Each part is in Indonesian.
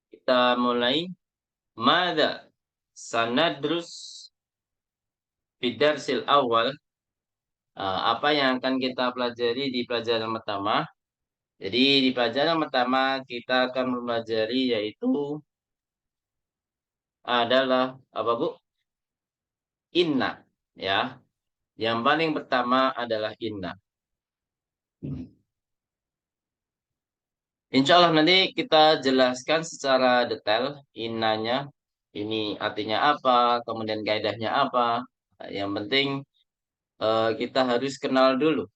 kita mulai. Mada sanadrus bidarsil awal. Apa yang akan kita pelajari di pelajaran pertama? Jadi di pelajaran pertama kita akan mempelajari yaitu adalah apa Bu? Inna, ya. Yang paling pertama adalah inna. Insya Allah nanti kita jelaskan secara detail innanya. Ini artinya apa, kemudian kaidahnya apa. Yang penting kita harus kenal dulu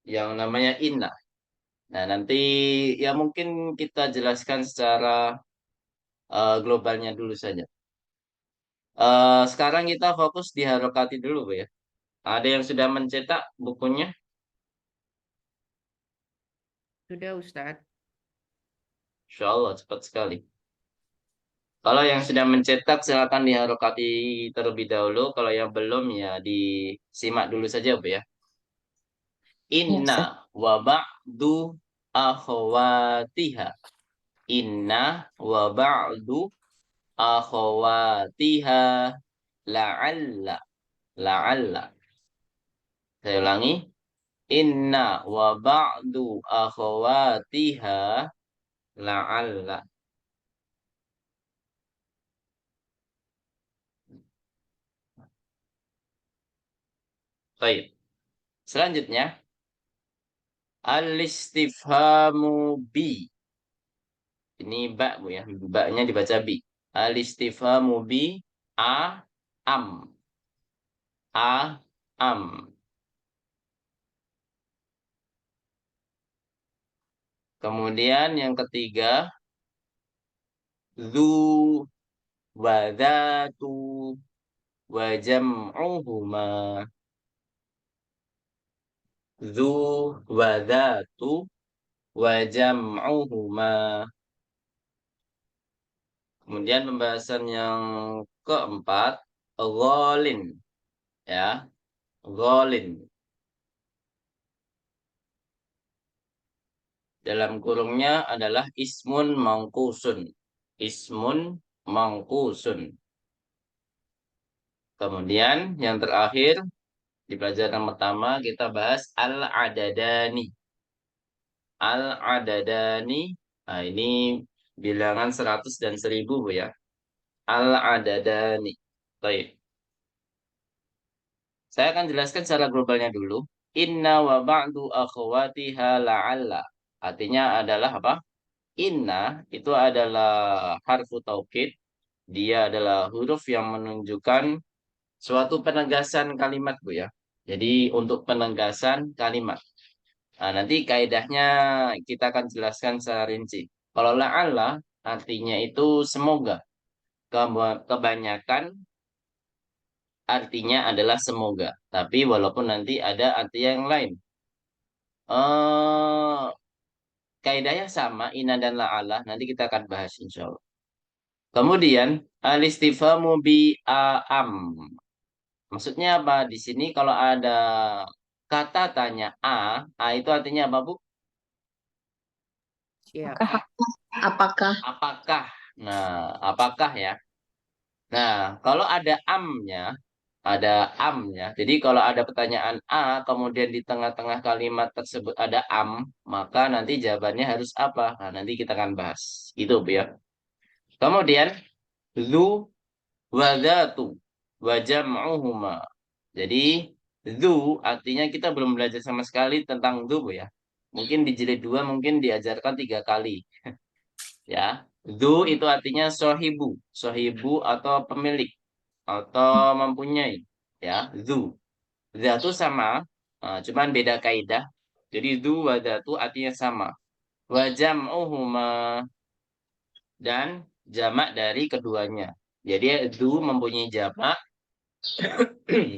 yang namanya inna. Nah, nanti ya mungkin kita jelaskan secara globalnya dulu saja. Sekarang kita fokus di harokati dulu, Bu, ya. Ada yang sudah mencetak bukunya? Sudah, Ustadz. Insya Allah, cepat sekali. Kalau yang sudah mencetak, silakan diharokati terlebih dahulu. Kalau yang belum, ya disimak dulu saja, Bu, ya. Ya, Inna Ustaz. wa ba'du akhwatiha. Inna wa ba'du akhwatiha la'alla. La'alla. Saya ulangi. Inna wa ba'du akhwatiha la'alla. Baik. Selanjutnya, al-istifhamu bi. Ini ba, Bu, ya. Ba-nya dibaca bi. Al-istifhamu bi a am. A am. Kemudian yang ketiga, zu wa dhatu wa jam'uhuma. Zu wa dhatu wa jam'uhuma. Kemudian pembahasan yang keempat, ghalin, ya, ghalin. Dalam kurungnya adalah ismun mangkusun. Ismun mangkusun. Kemudian yang terakhir di pelajaran pertama kita bahas al-adadani. Al-adadani, nah ini bilangan 100 dan 1000, Bu, ya. Al-adadani. Baik. Saya akan jelaskan secara globalnya dulu. Inna wa ba'du akhwatiha la'alla. Artinya adalah apa? Inna itu adalah harfu taukid. Dia adalah huruf yang menunjukkan suatu penegasan kalimat, Bu, ya. Jadi untuk penegasan kalimat. Nah, nanti kaidahnya kita akan jelaskan secara rinci. Kalau la'alla artinya itu semoga. Kebanyakan artinya adalah semoga. Tapi walaupun nanti ada arti yang lain. Eh, kaidahnya sama, inna dan la'ala. Nanti kita akan bahas insya Allah. Kemudian, al-istifhamu bi am. Maksudnya apa? Di sini kalau ada kata tanya a itu artinya apa, Bu? Siapa? Apakah? Apakah? Nah, apakah ya? Nah, kalau ada amnya. Jadi kalau ada pertanyaan A, kemudian di tengah-tengah kalimat tersebut ada am, maka nanti jawabannya harus apa? Nah, nanti kita akan bahas. Itu, Bu, ya. Kemudian, zu wa dzatu wa jam'uhuma. Jadi, zu artinya kita belum belajar sama sekali tentang zu, Bu, ya. Mungkin di jilid 2 mungkin diajarkan 3 kali. Ya, zu itu artinya sohibu. Sohibu atau pemilik. Atau mempunyai. Ya, zu. Zatu sama, cuman beda kaidah. Jadi zu wa zatu artinya sama. Wa jam'uhuma dan jamak dari keduanya. Jadi zu mempunyai jamak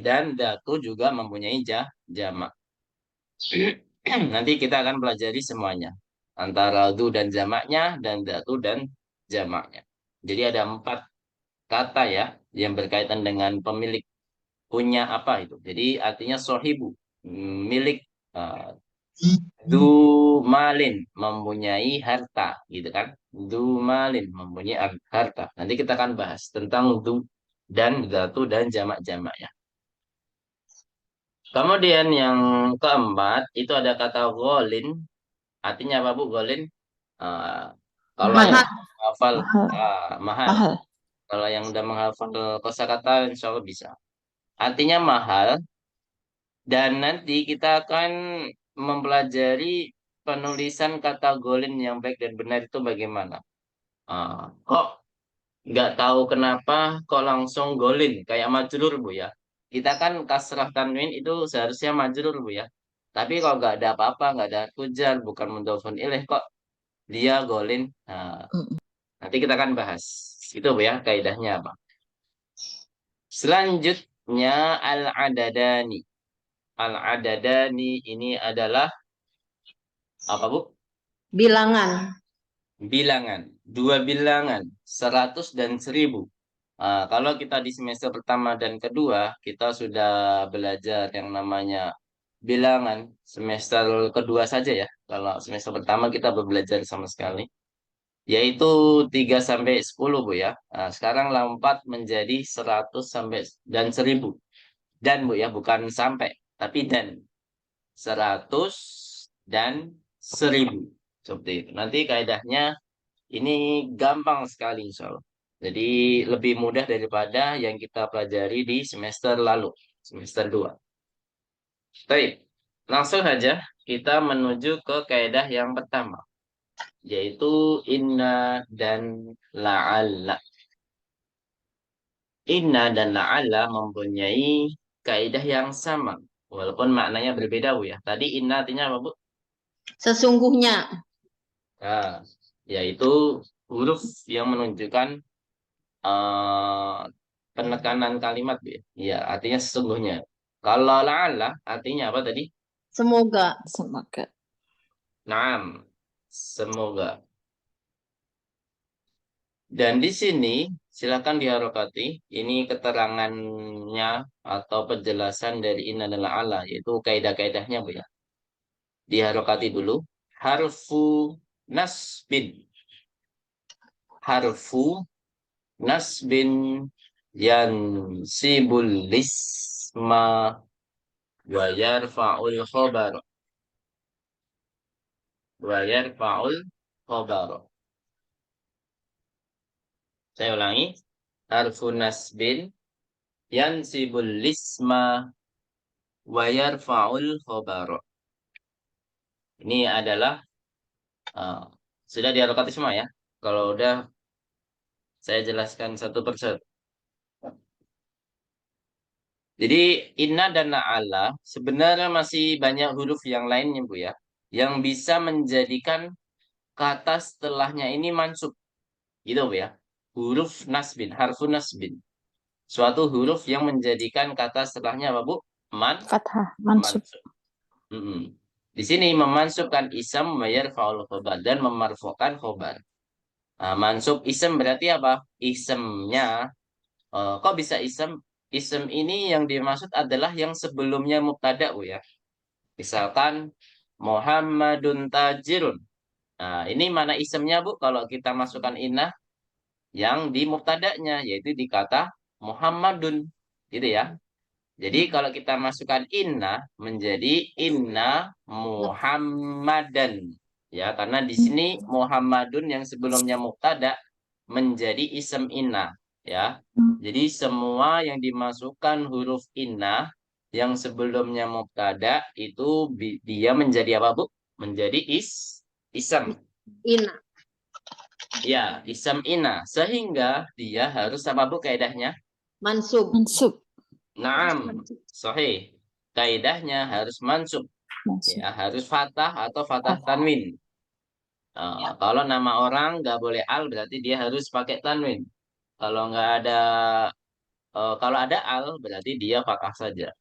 dan zatu juga mempunyai jamak. Nanti kita akan pelajari semuanya. Antara zu dan jamaknya dan zatu dan jamaknya. Jadi ada 4 kata ya yang berkaitan dengan pemilik, punya apa itu. Jadi artinya sohibu, milik. Du malin mempunyai harta, gitu kan? Du malin mempunyai harta. Nanti kita akan bahas tentang du dan zatu dan jamak-jamaknya. Kemudian yang keempat itu ada kata golin. Artinya apa Bu golin? Ah, kalau Mahal. yang hafal Mahal. mahal. Mahal. Kalau yang udah menghafal kosakata insya Allah bisa. Artinya mahal. Dan nanti kita akan mempelajari penulisan kata golin yang baik dan benar itu bagaimana. Kok nggak tahu kenapa kok langsung golin kayak majrur Bu ya. Kita kan kasrah tanwin itu seharusnya majrur Bu ya. Tapi kalau nggak ada apa-apa, nggak ada tujar, bukan mudhofun ilaih kok dia golin. Nah, Mm. nanti kita akan bahas. Itu Bu ya, kaidahnya apa. Selanjutnya al-adadani. Al-adadani ini adalah apa Bu? Bilangan. Bilangan. Dua bilangan. 100 dan 1000. Kalau kita di semester pertama dan kedua, kita sudah belajar yang namanya bilangan. Semester kedua saja ya. Kalau semester pertama kita belum belajar sama sekali. Yaitu 3 sampai 10 Bu ya. Sekarang lompat menjadi 100 sampai dan 1000. Dan Bu ya, bukan sampai, tapi dan. 100 dan 1000. Seperti itu. Nanti kaidahnya ini gampang sekali insya Allah. Jadi lebih mudah daripada yang kita pelajari di semester lalu, semester 2. Baik, langsung saja kita menuju ke kaidah yang pertama, yaitu inna dan la'alla. Inna dan la'alla mempunyai kaidah yang sama, walaupun maknanya berbeda Bu ya. Tadi inna artinya apa Bu? Sesungguhnya. Nah, yaitu huruf yang menunjukkan eh, penekanan kalimat Bu ya. Iya, artinya sesungguhnya. Kalau la'alla artinya apa tadi? Semoga. Semoga. Naam, semoga. Dan di sini silakan diharokati. Ini keterangannya atau penjelasan dari inna dan la'alla, yaitu kaidah-kaidahnya Bu ya. Diharokati dulu. Harfu nasbin. Harfu nasbin yansibul lisma wa yarfa'ul khobar. Wa yarfa'ul khobar. Saya ulangi. Harfu nasbin yansibul lisma wa yarfa'ul khobar. Ini adalah sudah diharokati semua ya. Kalau udah saya jelaskan satu persatu. Jadi inna dan la'alla sebenarnya masih banyak huruf yang lainnya Bu ya. Yang bisa menjadikan kata setelahnya ini mansub. Gitu Bu ya. Huruf nasbin, harfu nasbin. Suatu huruf yang menjadikan kata setelahnya apa Bu? Fathah. Mansub. Mansub. Di sini memansubkan isam mayar faul khobar dan memarfokan khobar. Mansub isem berarti apa? Isemnya, kok bisa isem? Isem ini yang dimaksud adalah yang sebelumnya mubtada Bu ya. Misalkan Muhammadun tajirun. Nah, ini mana isemnya Bu? Kalau kita masukkan inna yang di mubtada'nya yaitu di kata Muhammadun. Gitu ya. Jadi kalau kita masukkan inna menjadi inna Muhammadan. Ya, karena di sini Muhammadun yang sebelumnya mubtada menjadi isem inna. Ya. Jadi semua yang dimasukkan huruf inna yang sebelumnya mubtada itu dia menjadi apa Bu? Menjadi isem. Ina. Ya, isem inna. Sehingga dia harus apa Bu kaidahnya? Mansub. Mansub. Naam, sahih. Kaidahnya harus mansub. Mansub. Ya, harus fathah atau fathah tanwin. Kalau nama orang nggak boleh al, berarti dia harus pakai tanwin. Kalau nggak ada, kalau ada al, berarti dia fathah saja.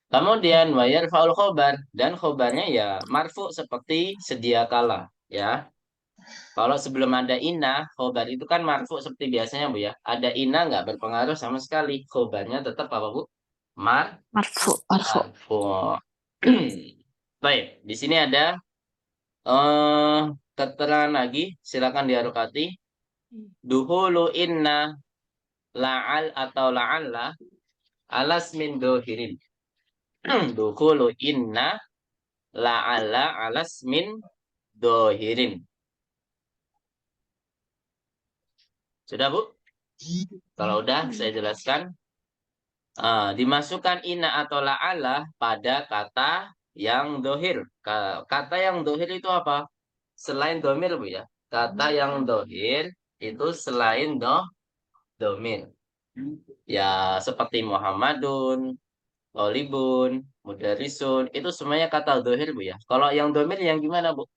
Kemudian wayar faul khobar dan khobarnya ya marfu seperti sedia kala. Ya, kalau sebelum ada inna, khobar itu kan marfu seperti biasanya Bu ya. Ada inna nggak berpengaruh sama sekali. Khobarnya tetap apa Bu? Marfu. Marfu. Marfu. Baik, di sini ada keterangan lagi, silakan diharokati. Duhulu inna la'al atau la'alla alas min dohirin. Duhulu inna la'alla alas min dohirin. Sudah, Bu? Kalau udah, saya jelaskan. Dimasukkan inna atau la'alla pada kata yang dohir. Kata yang dohir itu apa? Selain domir, Bu ya. Kata yang dohir itu selain domir. Ya, seperti Muhammadun, Tolibun, Mudarisun, itu semuanya kata dohir, Bu ya. Kalau yang domir yang gimana, Bu?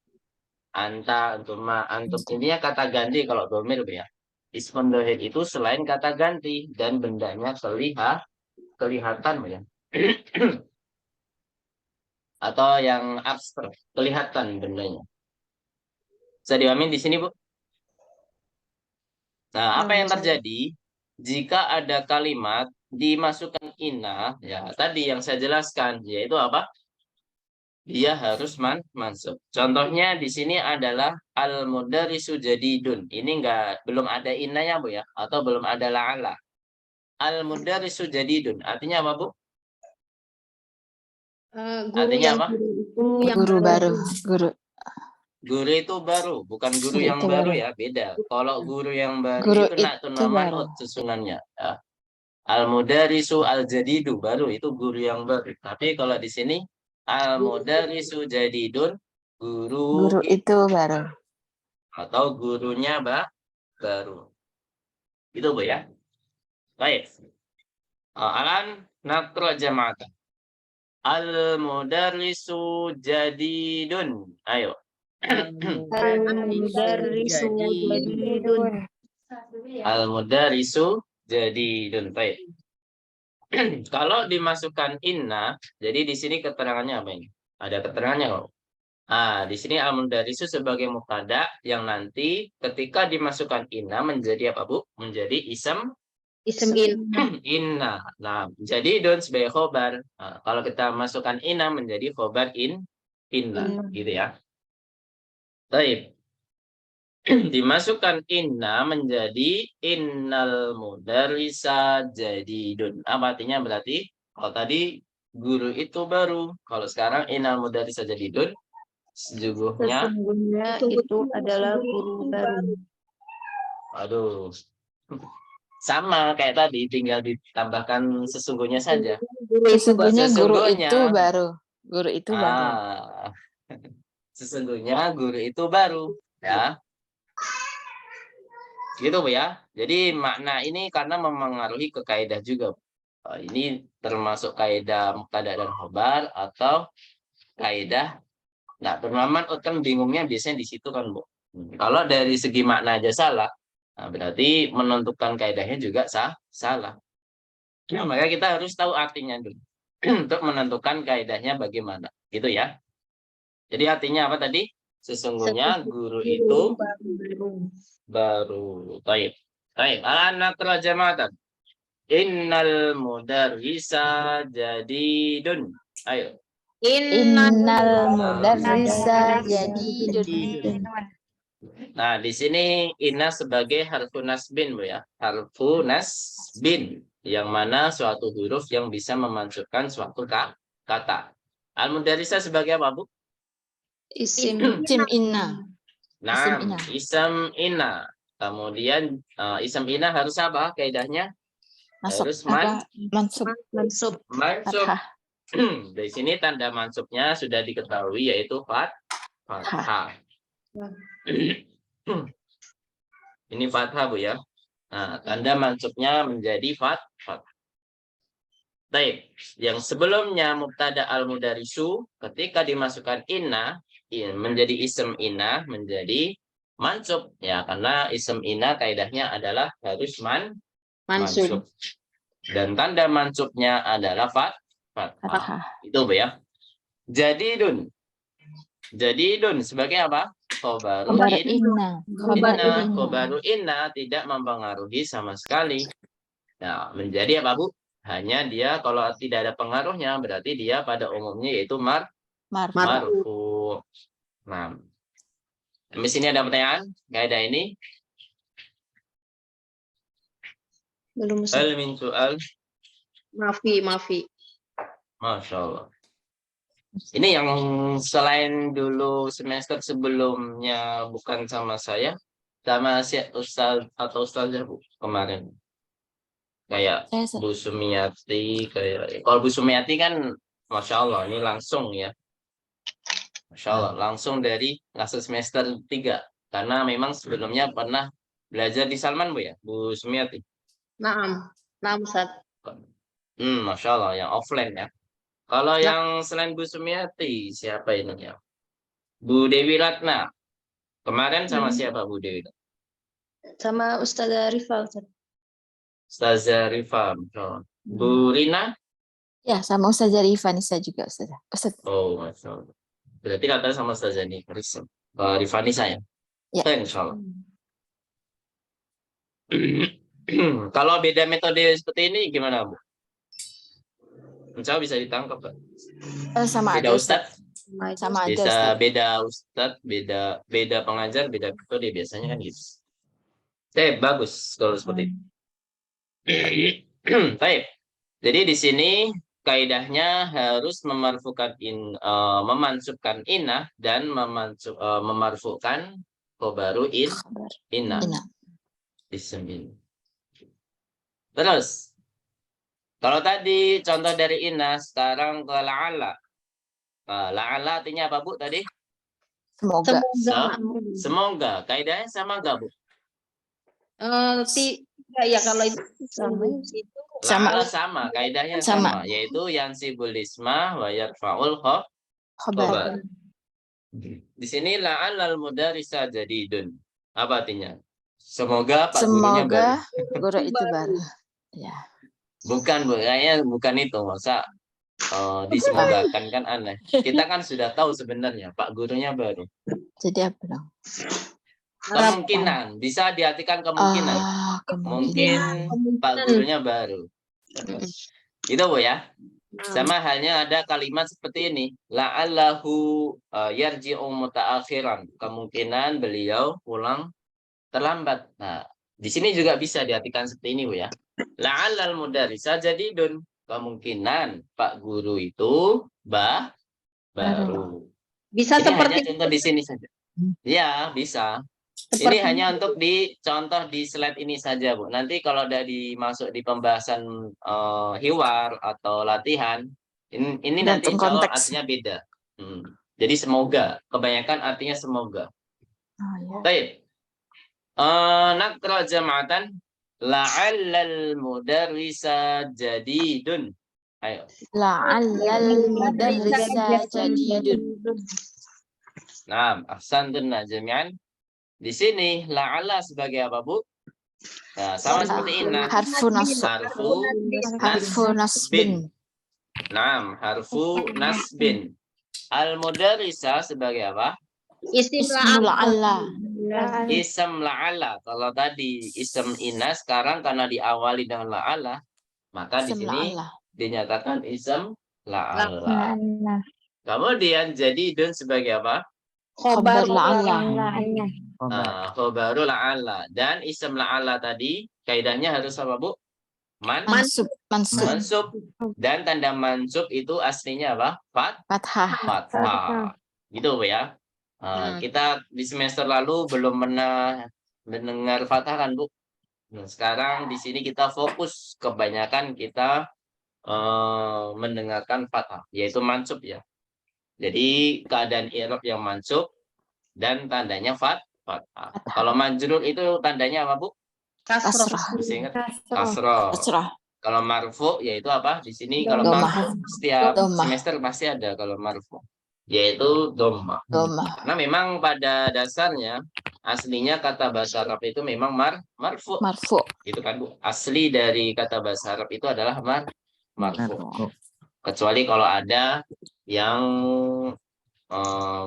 Anta, antuma, antum. Ini kata ganti kalau domir, Bu ya. Ismun dohir itu selain kata ganti dan bendanya kelihatan, Bu ya. Atau yang abstrak, kelihatan bendanya. Bisa dipahami di sini, Bu? Nah, apa yang terjadi jika ada kalimat dimasukkan inna, ya tadi yang saya jelaskan, yaitu apa? Dia harus mansub. Contohnya di sini adalah al-mudarisu jadidun. Ini belum ada innanya, Bu ya, atau belum ada la'ala. Al-mudarisu jadidun. Artinya apa, Bu? Guru Artinya yang apa? Guru baru. Guru. Guru itu baru, bukan guru Guru yang itu baru baru. ya, beda. Kalau guru yang baru Guru itu nak itu baru. man'ut susunannya. Ya. Al-mudarisu al-jadidu baru itu guru yang baru. Tapi kalau di sini al-mudarisu jadidun Guru guru itu baru. atau gurunya baru. Itu, Bu ya. Baik. Alan nakra jama'ata. Al-mudarisu jadidun. Ayo. Al-mudarrisu jadidun. Al-mudarisu jadidun. Baik. Kalau dimasukkan inna, jadi di sini keterangannya apa ini? Ada keterangannya kok. Di sini al-mudarisu sebagai mubtada yang nanti ketika dimasukkan inna menjadi apa, Bu? Menjadi ism Ism inna. Nah, jadi don sebagai khobar. Nah, kalau kita masukkan inna menjadi khobar inna, gitu ya. Baik. Dimasukkan inna menjadi innal mudarrisa jadidun. Apa artinya berarti? Kalau tadi guru itu baru. Kalau sekarang innal mudarrisa jadidun, sesungguhnya, itu adalah guru baru. aduh, sama kayak tadi, tinggal ditambahkan sesungguhnya saja. Sesungguhnya guru Sesungguhnya. itu baru. Guru itu baru. Sesungguhnya guru itu baru, ya. Gitu, Bu ya. Jadi makna ini karena memengaruhi ke kaidah juga. Ini termasuk kaidah mubtada dan khobar atau kaidah. Nah, perumpamaan kan bingungnya biasanya di situ kan, Bu. Kalau dari segi makna aja salah, nah berarti menentukan kaidahnya juga salah. Nah, maka kita harus tahu artinya dulu untuk menentukan kaidahnya bagaimana. Gitu ya. Jadi artinya apa tadi? Sesungguhnya guru itu baru. Baik. Baik. Anak terjemahkan. Innal mudarrisa jadidun. Ayo. Innal mudarrisa jadidun. Nah, di sini inna sebagai harfu nasbin, Bu ya. Harfu nasbin. Yang mana suatu huruf yang bisa memansubkan suatu kata. Al-mudarrisa sebagai apa, Bu? Isim inna. Nah, isam inna. Kemudian isam inna harus apa kaidahnya? Masuk Harus apa? Mansub. mansub. Fathah. Di sini tanda mansubnya sudah diketahui yaitu fathah. Ini fathah, Bu ya. Nah, tanda mansubnya menjadi fathah. Baik, yang sebelumnya mubtada al-mudarisu ketika dimasukkan inna menjadi ism inna menjadi mansub ya, karena ism inna kaidahnya adalah harus mansub. Dan tanda mansubnya adalah fathah. Itu, Bu ya. Jadidun sebagai apa? Khobaru inna. Khobaru inna tidak mempengaruhi sama sekali. Nah, menjadi apa, Bu? Hanya dia kalau tidak ada pengaruhnya berarti dia pada umumnya yaitu Marfu. marfu. Nah, di sini ada pertanyaan kaidah ini. Belum Ustaz. Hal min soal. Mafi. Masya Allah. Ini yang selain dulu semester sebelumnya bukan sama saya, sama si Ustaz atau Ustazah Bu kemarin. Kayak Saya Bu Sumiati, kayak kalau Bu Sumiati kan, Masya Allah, ini langsung ya. Masya Allah, langsung semester 3. Karena memang sebelumnya pernah belajar di Salman Bu ya, Bu Sumiati. Naam Ustaz. Masya Allah, yang offline ya. Kalau yang selain Bu Sumiati, siapa ini ya? Bu Dewi Ratna. Kemarin sama siapa Bu Dewi? Sama Ustazah Rifa Ustaz. Ustazah Rifa. Bu Rina? Ya, sama Ustazah Rifanisa juga Ustazah. Ustaz. Oh, Masya Allah. Berarti katanya sama Ustazah Rifanisa ya? Ya. Insya Allah. Kalau beda metode seperti ini gimana Bu? Insya Allah bisa ditangkap Pak. Sama Beda aja Ustadz? Sama aja Bisa Ustaz. beda Ustadz, beda pengajar, beda metode biasanya kan gitu. Bagus kalau seperti itu. Baik. Jadi di sini kaidahnya harus memansubkan inah dan memarfukan khobaru Khabar. inah. Ina. Isim ini. Terus kalau tadi contoh dari inah, sekarang ke la'ala. La'ala artinya apa Bu tadi? Semoga. Semoga. Kaidahnya sama nggak Bu? Tidak ya kalau itu Sama. La'ala sama, kaidahnya Sama. sama, yaitu yansibul isma wa yarfa'ul Khabar. khobar. Di sini la'alal mudarisa jadidun. Apa artinya? Semoga Pak gurunya Semoga baru. guru itu baru. Ya. Bukan Bu, kayaknya bukan itu. Masa disemogakan kan aneh. Kita kan sudah tahu sebenarnya Pak gurunya baru. Jadi apa dong? Kemungkinan, bisa diartikan kemungkinan. Mungkin Kemungkinan. Pak gurunya baru. Itu Bu ya. Sama halnya ada kalimat seperti ini. La'allahu yarji'u muta'akhiran. Kemungkinan beliau pulang terlambat. Nah, di sini juga bisa diartikan seperti ini Bu ya. La'allal mudarrisa jadidun. Kemungkinan Pak guru itu baru. bisa Ini seperti hanya contoh di sini saja. Ya, bisa. Ini hanya untuk dicontoh di slide ini saja, Bu. Nanti kalau udah dimasuk di pembahasan hiwar atau latihan, ini nanti insya Allah konteks. artinya beda. Jadi semoga, kebanyakan artinya semoga. Oh, ya. Baik. Nakra jama'atan la'allal mudarrisa jadidun. Ayo. La'allal mudarrisa jadidun. Nah, ahsantun jami'an. Di sini la'alla sebagai apa, Bu? Nah, sama seperti inna. Harfu nasb. Harfu nasbin. Naam, harfu nasbin. Al-mudarrisa sebagai apa? Ismul la'alla. Ism la'alla. Kalau tadi ism inna, sekarang karena diawali dengan la'alla, maka di Ism sini la'alla. dinyatakan ism la'alla. Kemudian jadidun sebagai apa? Khabar la'alla. Nah, khobaru la'alla. Dan ism la'alla tadi, kaidahnya harus apa, Bu? Mansub. Mansub. Dan tanda mansub itu aslinya apa? Fathah. Fathah. Gitu Bu ya. Kita di semester lalu belum pernah mendengar fathah kan Bu? Nah, sekarang di sini kita fokus kebanyakan kita mendengarkan fathah, yaitu mansub ya. Jadi keadaan i'rab yang mansub dan tandanya fathah. Kalau majrur itu tandanya apa Bu? Kasrah. Bisa ingat? Kasrah. Kalau marfu yaitu apa? Di sini kalau marfu setiap semester pasti ada kalau marfu, yaitu dhammah. Karena memang pada dasarnya aslinya kata bahasa Arab itu memang marfu. Itu kan Bu. Asli dari kata bahasa Arab itu adalah marfu. Kecuali kalau ada yang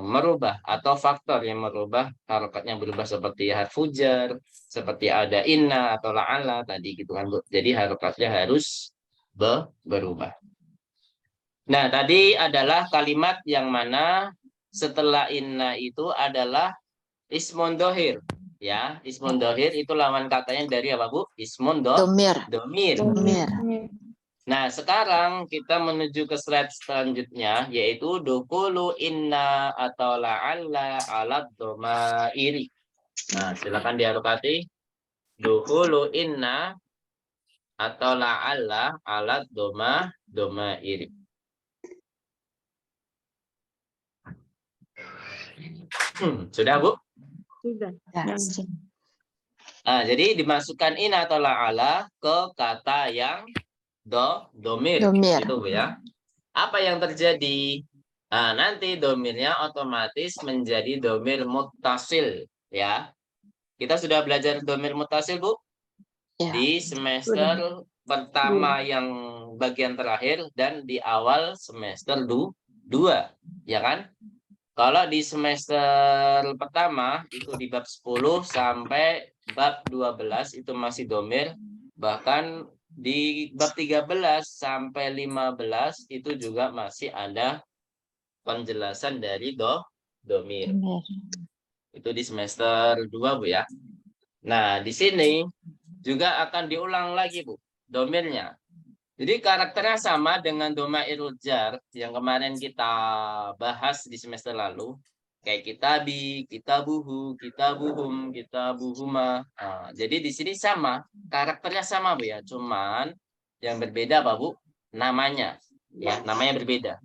merubah atau faktor yang merubah harokatnya berubah seperti harfu jar, seperti ada inna atau la'ala tadi gitu kan Bu. Jadi harokatnya harus berubah. Nah, tadi adalah kalimat yang mana setelah inna itu adalah ismun dohir. Ya, ismun dohir itu lawan katanya dari apa, Bu? Ismun Domir. domir. Domir. Nah, sekarang kita menuju ke slide selanjutnya, yaitu dukulu inna atau la'alla alat domairi. Nah, silakan diharokati. Dukulu inna atau la'alla alat domairi. Sudah, Bu? Sudah. Ya. Nah, jadi dimasukkan in atau la'ala ke kata yang domir. Domir. Gitu, Bu ya. Apa yang terjadi? Nah, nanti domirnya otomatis menjadi domir muttasil. Ya. Kita sudah belajar domir muttasil, Bu? Ya. Di semester pertama yang bagian terakhir dan di awal semester 2. Ya kan? Kalau di semester pertama itu di bab 10 sampai bab 12 itu masih domir. Bahkan di bab 13 sampai 15 itu juga masih ada penjelasan dari domir. Domir. Itu di semester 2, Bu ya. Nah, di sini juga akan diulang lagi, Bu, domirnya. Jadi karakternya sama dengan domairul jar yang kemarin kita bahas di semester lalu. Kayak kitabi, kitabuhu, kitabuhum, kitabuhuma. Nah, jadi di sini sama, karakternya sama, Bu ya. Cuman yang berbeda apa, Bu? Namanya. Ya, namanya berbeda.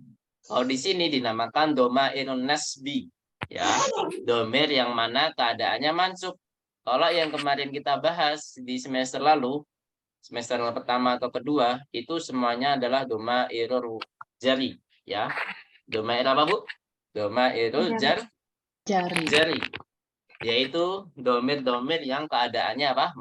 Kalau di sini dinamakan domairun nasbi. Ya, domir yang mana keadaannya mansub. Kalau yang kemarin kita bahas di semester lalu, semester pertama atau kedua itu semuanya adalah domairul jari, ya. Domair apa, Bu? Domairul jari. Yaitu domir-domir yang keadaannya apa?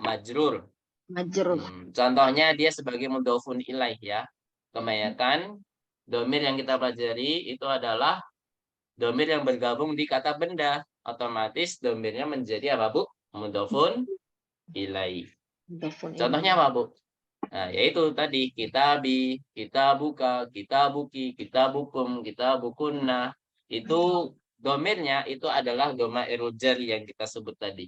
Majrur. Majrur. Contohnya dia sebagai mudhofun ilaih, ya. Kebanyakan domir yang kita pelajari itu adalah domir yang bergabung di kata benda. Otomatis domirnya menjadi apa, Bu? Mudhofun ilaih. Contohnya apa, Bu? Nah, yaitu tadi kitabi, kitabuka, kitabuki, kitabukum, kitabukunna. Itu domirnya itu adalah domairul jari yang kita sebut tadi.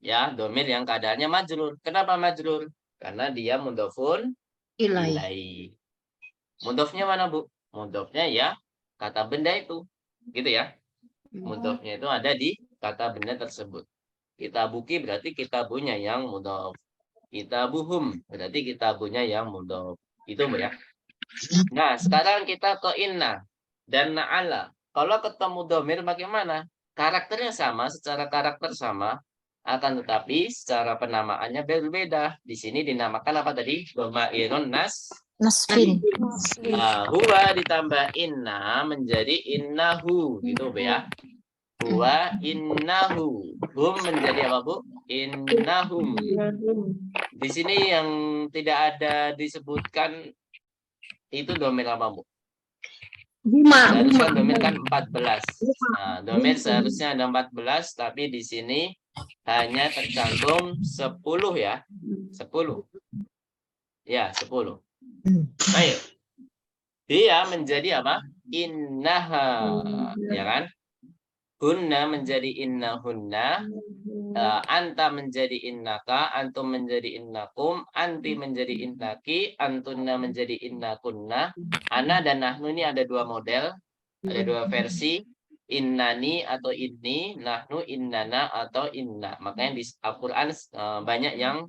Ya, domir yang keadaannya majrur. Kenapa majrur? Karena dia mudhofun ilaih. Mudhofnya mana, Bu? Mudhofnya ya kata benda itu. Gitu ya. Mudhofnya itu ada di kata benda tersebut. Kitabuki berarti kitabunya yang mudhof. Kitabuhum berarti kitabunya yang mudhof. Itu, Bu ya. Nah, sekarang kita ke inna dan na'ala. Kalau ketemu domir bagaimana? Karakternya sama, secara karakter sama, akan tetapi secara penamaannya berbeda. Di sini dinamakan apa tadi? Domairun Nasfin. huwa ditambah inna menjadi innahu, gitu, Bu ya. Huwa innahu. Hum menjadi apa, Bu? Innahum. Di sini yang tidak ada disebutkan itu domir apa, Bu? Seharusnya domir kan 14. Nah, domir seharusnya ada 14, tapi di sini hanya tercantum 10, ya. 10. Ya, 10. Ayo. Dia menjadi apa? Innaha. Ya kan? Hunna menjadi innahunna. Anta menjadi innaka, antum menjadi innakum, anti menjadi innaki, antunna menjadi innakunna. Ana dan nahnu ini ada dua model, ada dua versi, innani atau inni, nahnu innana atau inna. Makanya di Al-Quran banyak yang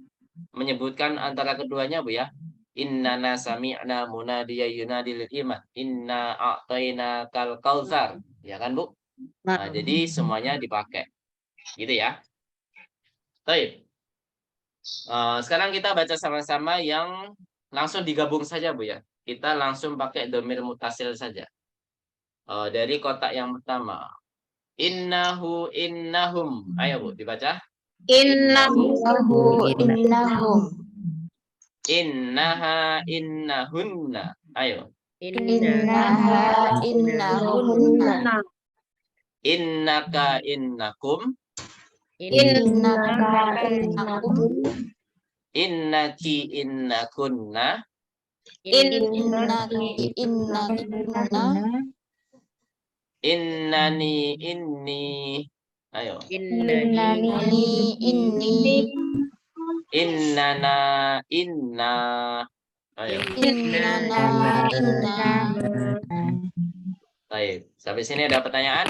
menyebutkan antara keduanya, Bu ya. Innana sami'na munadiya yunadi lil iman, inna a'tayna kal kautsar. Ya kan, Bu? Nah, jadi semuanya dipakai. Gitu ya. Baik. Sekarang kita baca sama-sama yang langsung digabung saja, Bu ya. Kita langsung pakai domir mutasil saja. Dari kotak yang pertama. Innahu innahum. Ayo, Bu, dibaca. Innahu. Innahum. Innaha innahunna. Ayo. Innaha innahunna. Innaka innakum. Innaka innakum. Innaki innakunna. Innaki, innaki, Innani, inni. Ayo. Innani. inni, Innana, inna. Ayo. innana, inna. Baik. Sampai sini ada pertanyaan?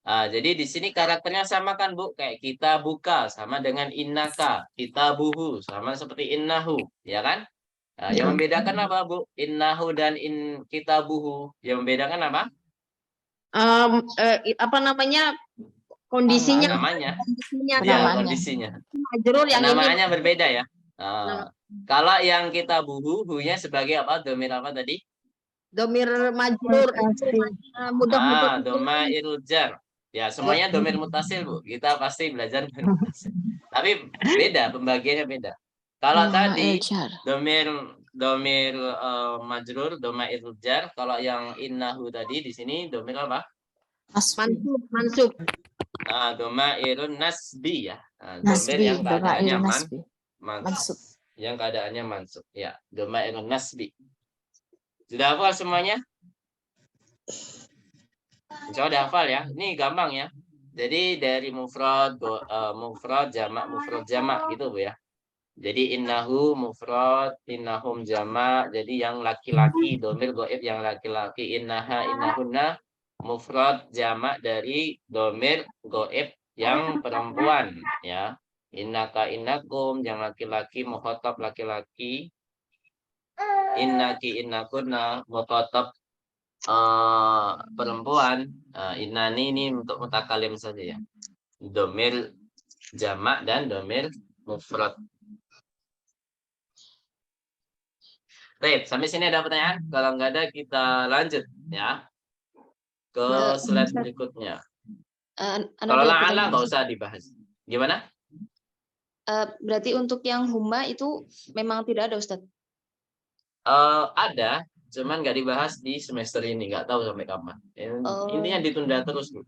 Jadi di sini karakternya sama kan, Bu? Kayak kita buka sama dengan innaka, kita buhu sama seperti innahu, ya kan? Yang membedakan apa, Bu? Innahu dan kita buhu. Yang membedakan apa? Apa namanya? Kondisinya. Namanya. Kondisinya. Ya, Namanya. kondisinya. Majrur yang ini. Penamaannya berbeda ya. Kalau yang kita buhu, hunya sebagai apa? Domir apa tadi? domir majrur. Mudah-mudah. Domairul jar. Ya, semuanya domir mutasil, Bu. Kita pasti belajar domir mutasil. Tapi beda, pembagiannya beda. Kalau tadi Jar. domir majrur, domairul jar. Kalau yang innahu tadi di sini domir apa? Mansub. Domairun nasbi ya. Domir Nasbi, yang keadaannya domair nasbi. mansub. Yang keadaannya mansub. Ya, domairun nasbi. Sudah hafal semuanya? Insya Allah udah hafal ya. Ini gampang ya. Jadi dari mufrad, mufrad, jamak gitu, Bu ya. Jadi innahu mufrad, innahum jamak. Jadi yang laki-laki, domir goib yang laki-laki. Innaha, innahunna mufrad jamak dari domir goib yang perempuan ya. Innaka, innakum yang laki-laki, mukhatab laki-laki. Innaki, innakunna mukhatab perempuan. Innani ini untuk mutakalim saja ya. Domir jamak dan domir mufrad. Baik, sampai sini ada pertanyaan? Kalau nggak ada kita lanjut ya ke slide berikutnya. Kalau la'ala nggak usah dibahas. Gimana? Berarti untuk yang huma itu memang tidak ada, Ustadz? Ada, cuman nggak dibahas di semester ini, nggak tahu sampai kapan. Intinya ditunda terus, Bu.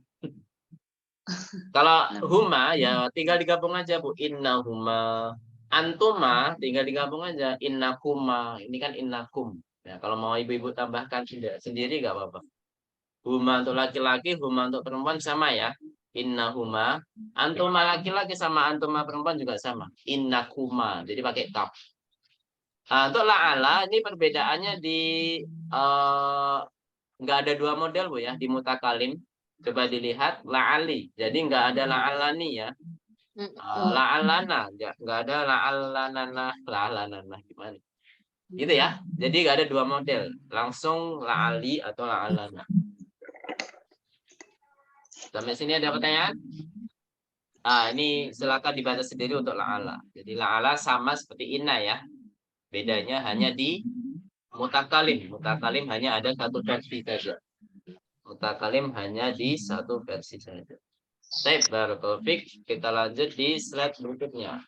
Kalau huma ya tinggal digabung aja, Bu. Inna huma, antuma tinggal digabung aja. Innakuma, ini kan innakum. Ya, kalau mau ibu-ibu tambahkan sendiri nggak apa-apa. Huma untuk laki-laki, huma untuk perempuan sama ya. Inna huma, antuma laki-laki sama antuma perempuan juga sama. Innakuma, jadi pakai kaf. Untuk la'ala ini perbedaannya di nggak ada dua model, Bu ya, di mutakalim. Coba dilihat la'ali. Jadi nggak ada la'alani ya. La'alana, nggak ada la'alanana gimana? Gitu ya. Jadi nggak ada dua model. Langsung la'ali atau la'alana. Sampai sini ada pertanyaan? Ini silakan dibaca sendiri untuk la'ala. Jadi la'ala sama seperti inna ya. Bedanya hanya di mutakalim. Mutakalim hanya ada satu versi saja. Mutakalim hanya di satu versi saja. Baik, barakallahu fiik. Kita lanjut di slide berikutnya.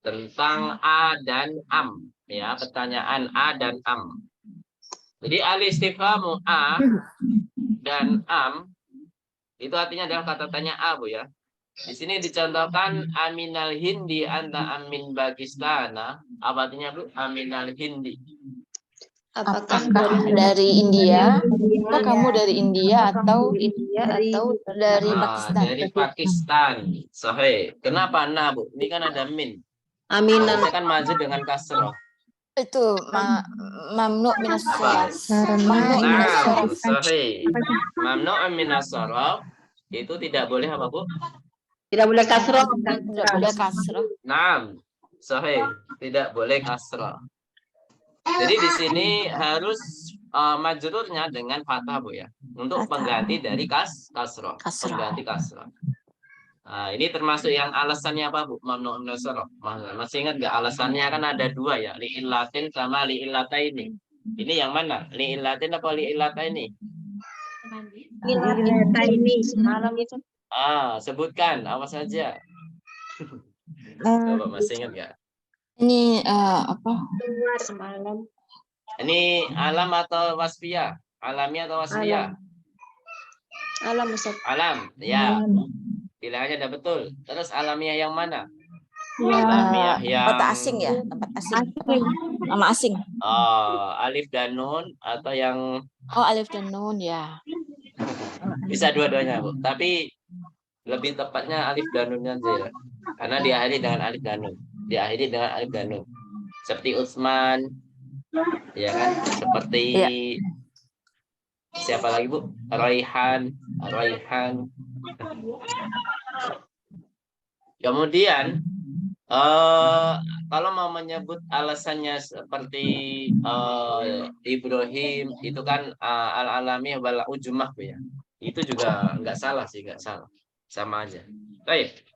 Tentang a dan am. Ya, pertanyaan a dan am. Jadi al-istifhamu a dan am itu artinya adalah kata tanya a, Bu ya. Di sini dicontohkan aminal hindi anta amin Pakistana. Apa artinya, Bu? Aminal hindi. Apakah dari India? Apa kamu dari India atau dari Ah, Pakistan? dari Pakistan. Sahih. Kenapa nah, Bu? Ini kan ada min. Aminan. Saya kan maju dengan kasroh. Itu mamnu minas Apa? sarf. Mamnu minas Nah, sarf. sahih. Mamnu minas sarf itu tidak boleh apa, Bu? Tidak boleh kasroh. Tidak boleh kasrah. Naam. Sahih. Tidak boleh kasroh. Jadi di sini harus majrurnya dengan fathah, Bu ya. Untuk Fathah. pengganti dari kasroh. Kasroh. Pengganti kasroh. Nah, ini termasuk yang alasannya apa, Bu? Mamnu minas sarf. Masih ingat nggak alasannya kan ada dua ya, li'illatin sama li'illataini. Ini yang mana? Li'illatin apa li'illataini? Ini. malam itu? Sebutkan apa saja. Coba masih ingat nggak? Ini apa? Semalam. Ini alam atau wasfiyah? Alamiah atau wasfiyah? Alam, Ustadz. Alam, ya. Pilihannya udah betul. Terus alamiah yang mana? Ya, Alamiah yang kota asing ya, tempat asing. nama asing. Alif dan nun atau yang Oh, alif dan nun ya. bisa dua-duanya, Bu. Tapi lebih tepatnya alif dan nunnya aja ya. Karena diakhiri dengan alif dan nun. Diakhiri dengan alif dan nun. Seperti Utsman, ya kan? Seperti Iya. siapa lagi, Bu? Raihan. Kemudian kalau mau menyebut alasannya seperti Ibrahim itu kan al-alami wal ujmah, Bu ya. Itu juga nggak salah sih, nggak salah. Sama aja. Baik.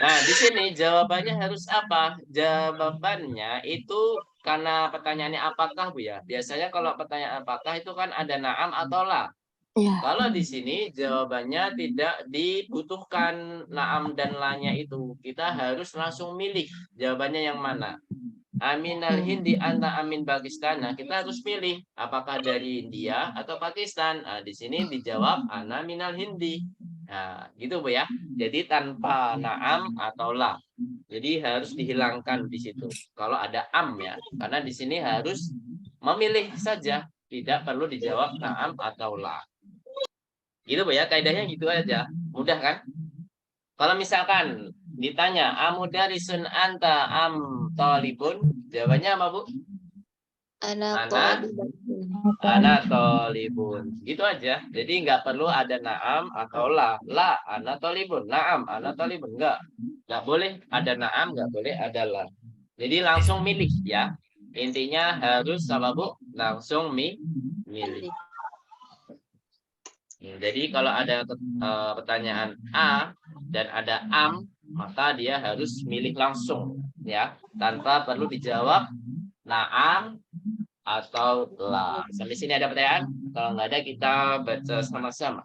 Nah, di sini jawabannya harus apa? Jawabannya itu karena pertanyaannya apakah, Bu ya. Biasanya kalau pertanyaan apakah itu kan ada na'am atau la. Iya. Kalau di sini jawabannya tidak dibutuhkan na'am dan la-nya itu. Kita harus langsung milih jawabannya yang mana. Aminal Hindi anta amin Pakistan. Nah, kita harus pilih apakah dari India atau Pakistan. Nah, di sini dijawab ana minal Hindi. Nah, gitu, Bu ya. Jadi tanpa na'am atau la. Jadi harus dihilangkan di situ. Kalau ada am ya. Karena di sini harus memilih saja. Tidak perlu dijawab na'am atau la. Gitu, Bu ya. Kaidahnya gitu aja. Mudah kan? Kalau misalkan ditanya amudarisun anta am talibun, jawabannya apa, Bu? Ana Talibun. Gitu aja. Jadi nggak perlu ada na'am atau la. La ana talibun. Na'am ana talibun. Nggak boleh ada na'am, nggak boleh ada la. Jadi langsung milih ya. Intinya harus apa, Bu? Langsung milih. Jadi kalau ada pertanyaan A dan ada am, maka dia harus milih langsung ya, tanpa perlu dijawab na'am atau la. Sampai sini ada pertanyaan? Kalau nggak ada kita baca sama-sama.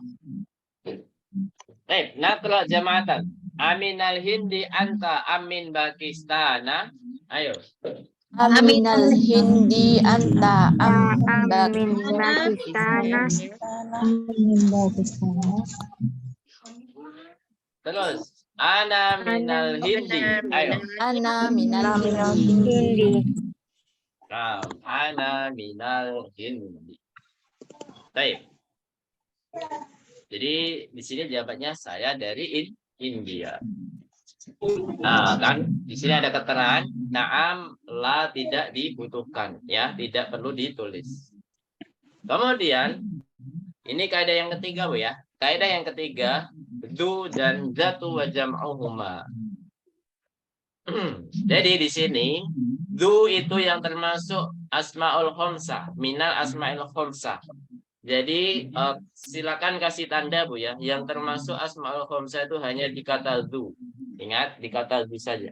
Baik, nakra jama'atan. Aminal Hindi anta amin Pakistana. Ayo. Aminal Hindi anta amin Terus, ana minal Hindi. Ayo. Ana minal Hindi. Nah, ana minal Hindi. Baik. Jadi di sini jawabannya saya dari India. Nah, kan di sini ada keterangan na'am la tidak dibutuhkan ya, tidak perlu ditulis. Kemudian ini kaidah yang ketiga, Bu ya. Kaidah yang ketiga, du dan zatu wa jam'uhuma. Jadi di sini du itu yang termasuk asmaul khamsah, minal asmaul khamsah. Jadi silakan kasih tanda, Bu ya. Yang termasuk asmaul khamsah itu hanya di kata du. Ingat, di kata du saja.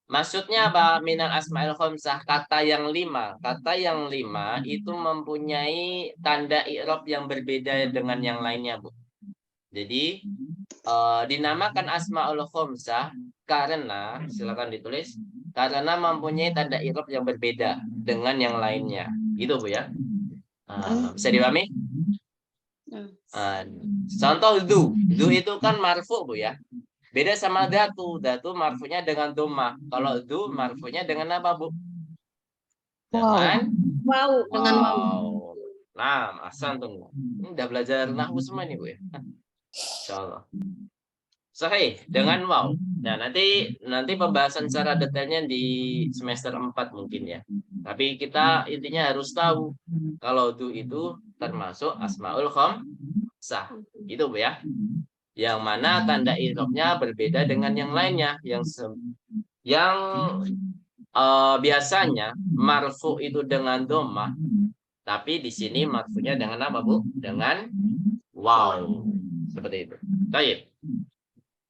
Maksudnya apa? Minal asmaul khamsah, kata yang 5. Kata yang 5 itu mempunyai tanda i'rab yang berbeda dengan yang lainnya, Bu. Jadi dinamakan asmaul khamsah karena, silakan ditulis, karena mempunyai tanda i'rab yang berbeda dengan yang lainnya. Gitu, Bu ya. Bisa dipahami? Contoh du itu kan marfu, Bu ya. Beda sama datu marfunya dengan dhammah. Kalau du marfunya dengan apa, Bu? Dengan wow. Nah, asan tuh. Ini udah belajar nahwu semua nih, Bu ya. Insyaallah. Sahih dengan wow. Nah, nanti pembahasan secara detailnya di semester 4 mungkin ya. Tapi kita intinya harus tahu kalau du itu termasuk asmaul khamsah. Gitu, Bu ya. Yang mana tanda i'rabnya berbeda dengan yang lainnya. Yang biasanya marfu itu dengan dhammah, tapi di sini marfunya dengan apa, Bu? Dengan wow. Seperti itu. Baik.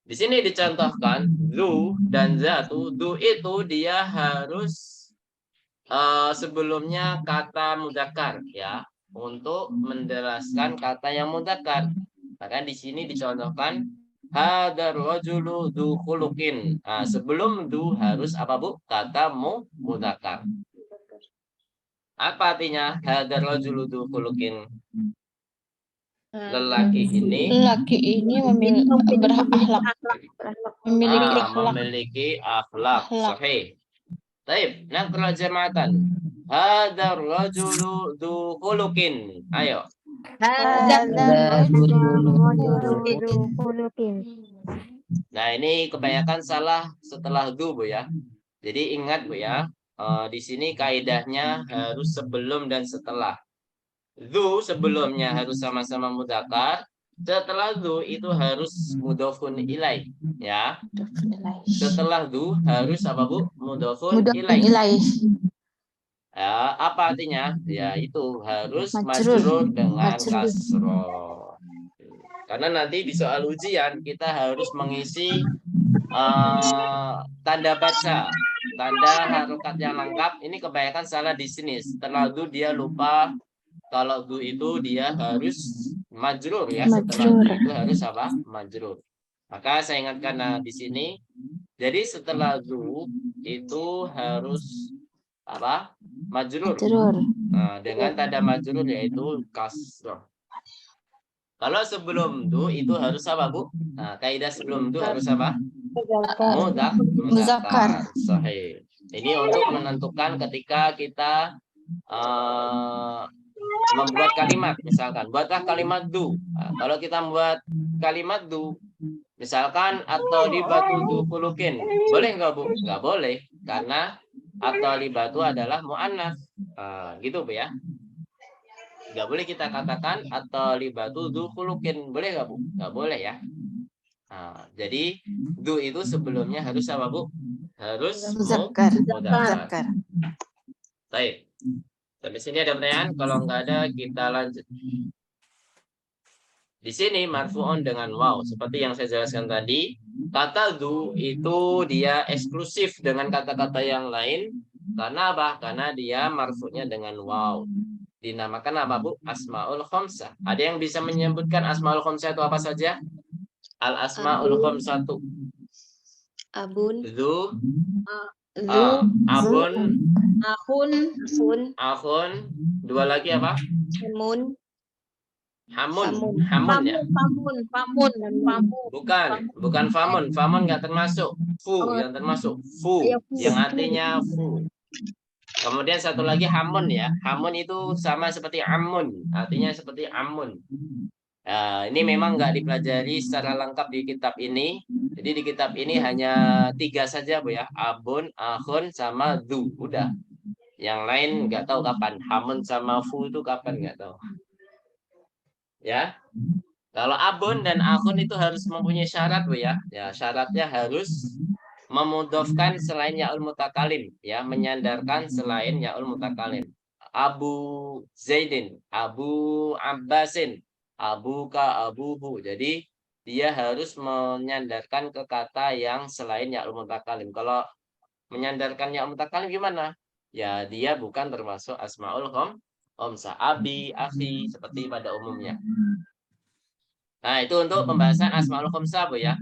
Di sini dicontohkan du dan zatu. Du itu dia harus sebelumnya kata mudzakkar ya, untuk menjelaskan kata yang mudzakkar. Maka di sini dicontohkan hadar rajulu du khuluqin. Sebelum du harus apa, Bu? Kata mudzakkar. Apa artinya hadar rajulu du khuluqin? Lelaki ini berakhlak, memiliki akhlak. Memiliki akhlak. Sahih. Taib, naqra jama'atan. Hadar rajulu du khuluqin. Ayo. Nah, ini kebanyakan salah setelah du, Bu ya. Jadi ingat, Bu ya. Di sini kaidahnya harus sebelum dan setelah. Du sebelumnya harus sama-sama mudzakkar. Setelah du itu harus mudhofun ilai, ya. Setelah du harus apa, Bu? Mudhofun ilai. Ya, apa artinya? Ya, itu harus majrur dengan kasroh. Karena nanti di soal ujian kita harus mengisi tanda baca, tanda harokat yang lengkap. Ini kebanyakan salah di sini. Setelah du dia lupa kalau du itu dia harus majrur ya. Setelah du itu harus apa? Majrur. Maka saya ingatkan di sini. Jadi setelah du itu harus apa? Majrur. Nah, dengan tanda majrur yaitu kasroh. Kalau sebelum du itu harus apa, Bu? Nah, kaidah sebelum du harus apa? Mudzakkar. Sahih. Ini untuk menentukan ketika kita membuat kalimat, misalkan buatlah kalimat du. Nah, kalau kita membuat kalimat du, misalkan atau di batu du khuluqin, boleh nggak, Bu? Nggak boleh, karena atau libatu adalah mu'annats. Gitu, Bu ya. Nggak boleh kita katakan atau libatu du khuluqin. Boleh nggak, Bu? Nggak boleh ya. Jadi du itu sebelumnya harus apa, Bu? Harus mudzakkar. Baik. Sampai sini ada pertanyaan? Kalau nggak ada kita lanjut. Di sini marfu'un dengan waw. Seperti yang saya jelaskan tadi, kata du itu dia eksklusif dengan kata-kata yang lain. Karena apa? Karena dia marfu'nya dengan waw. Dinamakan apa, Bu? Asmaul khamsah. Ada yang bisa menyebutkan asmaul khamsah itu apa saja? Al asmaul khamsatu. Abun. Du. Abun. Akhun. Dua lagi apa? Hamun ya. Bukan famun. Famun nggak termasuk. Fu yang termasuk. Fu yang artinya fu. Kemudian satu lagi hamun ya. Hamun itu sama seperti amun. Artinya seperti amun. Ini memang nggak dipelajari secara lengkap di kitab ini. Jadi di kitab ini hanya 3 saja, Bu ya. Abun, akhun, sama du. Udah. Yang lain nggak tahu kapan. Hamun sama fu itu kapan nggak tahu. Ya. Kalau abun dan akhun itu harus mempunyai syarat, Bu ya. Ya, syaratnya harus memudhofkan selain ya'ul mutakalim, ya, menyandarkan selain ya'ul mutakalim. Abu Zaidin, Abu Abbasin, abuka, abuhu. Jadi dia harus menyandarkan ke kata yang selain ya'ul mutakalim. Kalau menyandarkan ya'ul mutakalim gimana? Ya, dia bukan termasuk asmaul khamsah, abi, akhi, seperti pada umumnya. Nah, itu untuk pembahasan asmaul khamsah, Bu ya.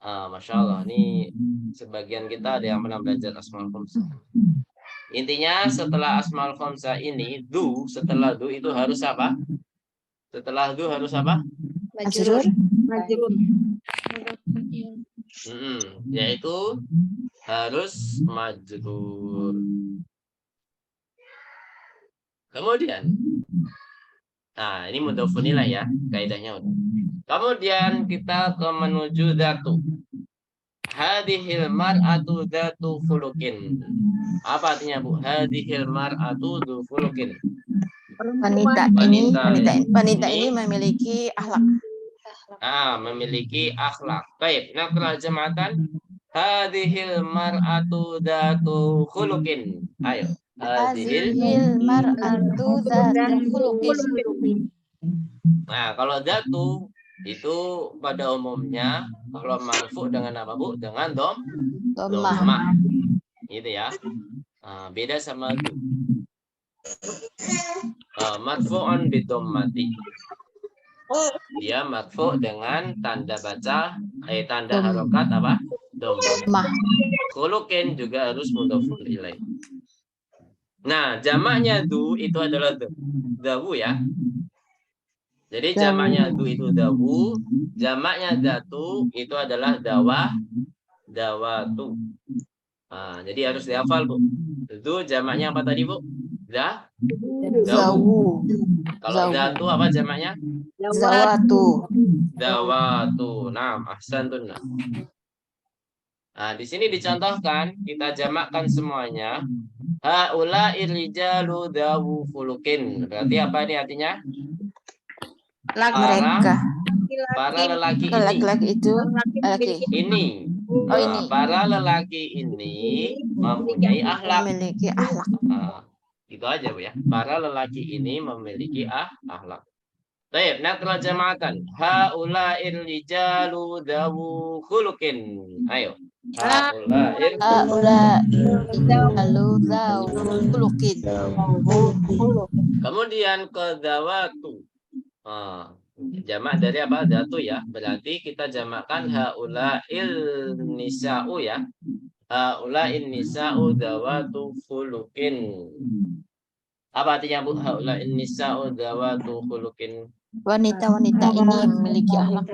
Masya Allah, ini sebagian kita ada yang pernah belajar asmaul khamsah. Intinya setelah asmaul khamsah ini, du, setelah du itu harus apa? Setelah du harus apa? Majrur. Yaitu harus majrur. Kemudian, nah ini mudhofun ilaih ya, kaidahnya udah. Kemudian kita ke menuju datu. Hadhil mar'atu datu khuluqin. Apa artinya, Bu? Hadhil mar'atu datu khuluqin. Wanita ini memiliki akhlak. Memiliki akhlak. Baik, naqra jama'atan. Hadhil mar'atu datu khuluqin. Ayo. Hadhil mar'atu datu khuluqin. Nah, kalau datu itu pada umumnya kalau marfu dengan apa, Bu? Dengan dhammah. Gitu ya. Beda sama du. Marfu'un bidhammati. Dia marfu dengan tanda baca, tanda harokat apa? Dhammah. Khuluqin juga harus mudhofun ilaih. Nah, jamaknya du itu adalah dawu ya. Jadi jamaknya du itu dawu, jamaknya datu itu adalah dawatu. Jadi harus dihafal, Bu. Itu jamaknya apa tadi, Bu? Zawu. Zawu. Kalau Zawu. zatu apa jamaknya? Zawatu. Zawatu. Nah, ahsantun. Nah, di sini dicontohkan, kita jamakkan semuanya. Haula irrijalu dawu khuluqin. Berarti apa ini artinya? Mereka. Para lelaki Kalau ini. laki-laki itu laki. Ini. Oh, ini. Para lelaki ini mempunyai akhlak. Memiliki akhlak. Itu aja, Bu ya. Para lelaki ini memiliki akhlak. Baik, nakra jama'atan. Haula irrijalu dawu khuluqin. Ayo. Haula irrijalu dawu khuluqin. Kemudian ke dawatu. Jamak dari apa? Datu ya. Berarti kita jamakkan haula il nisa'u ya. Haula in nisa'u dawatu khuluqin. Apa artinya, Bu? Haula in nisa'u dawatu khuluqin. Wanita-wanita ini memiliki akhlak.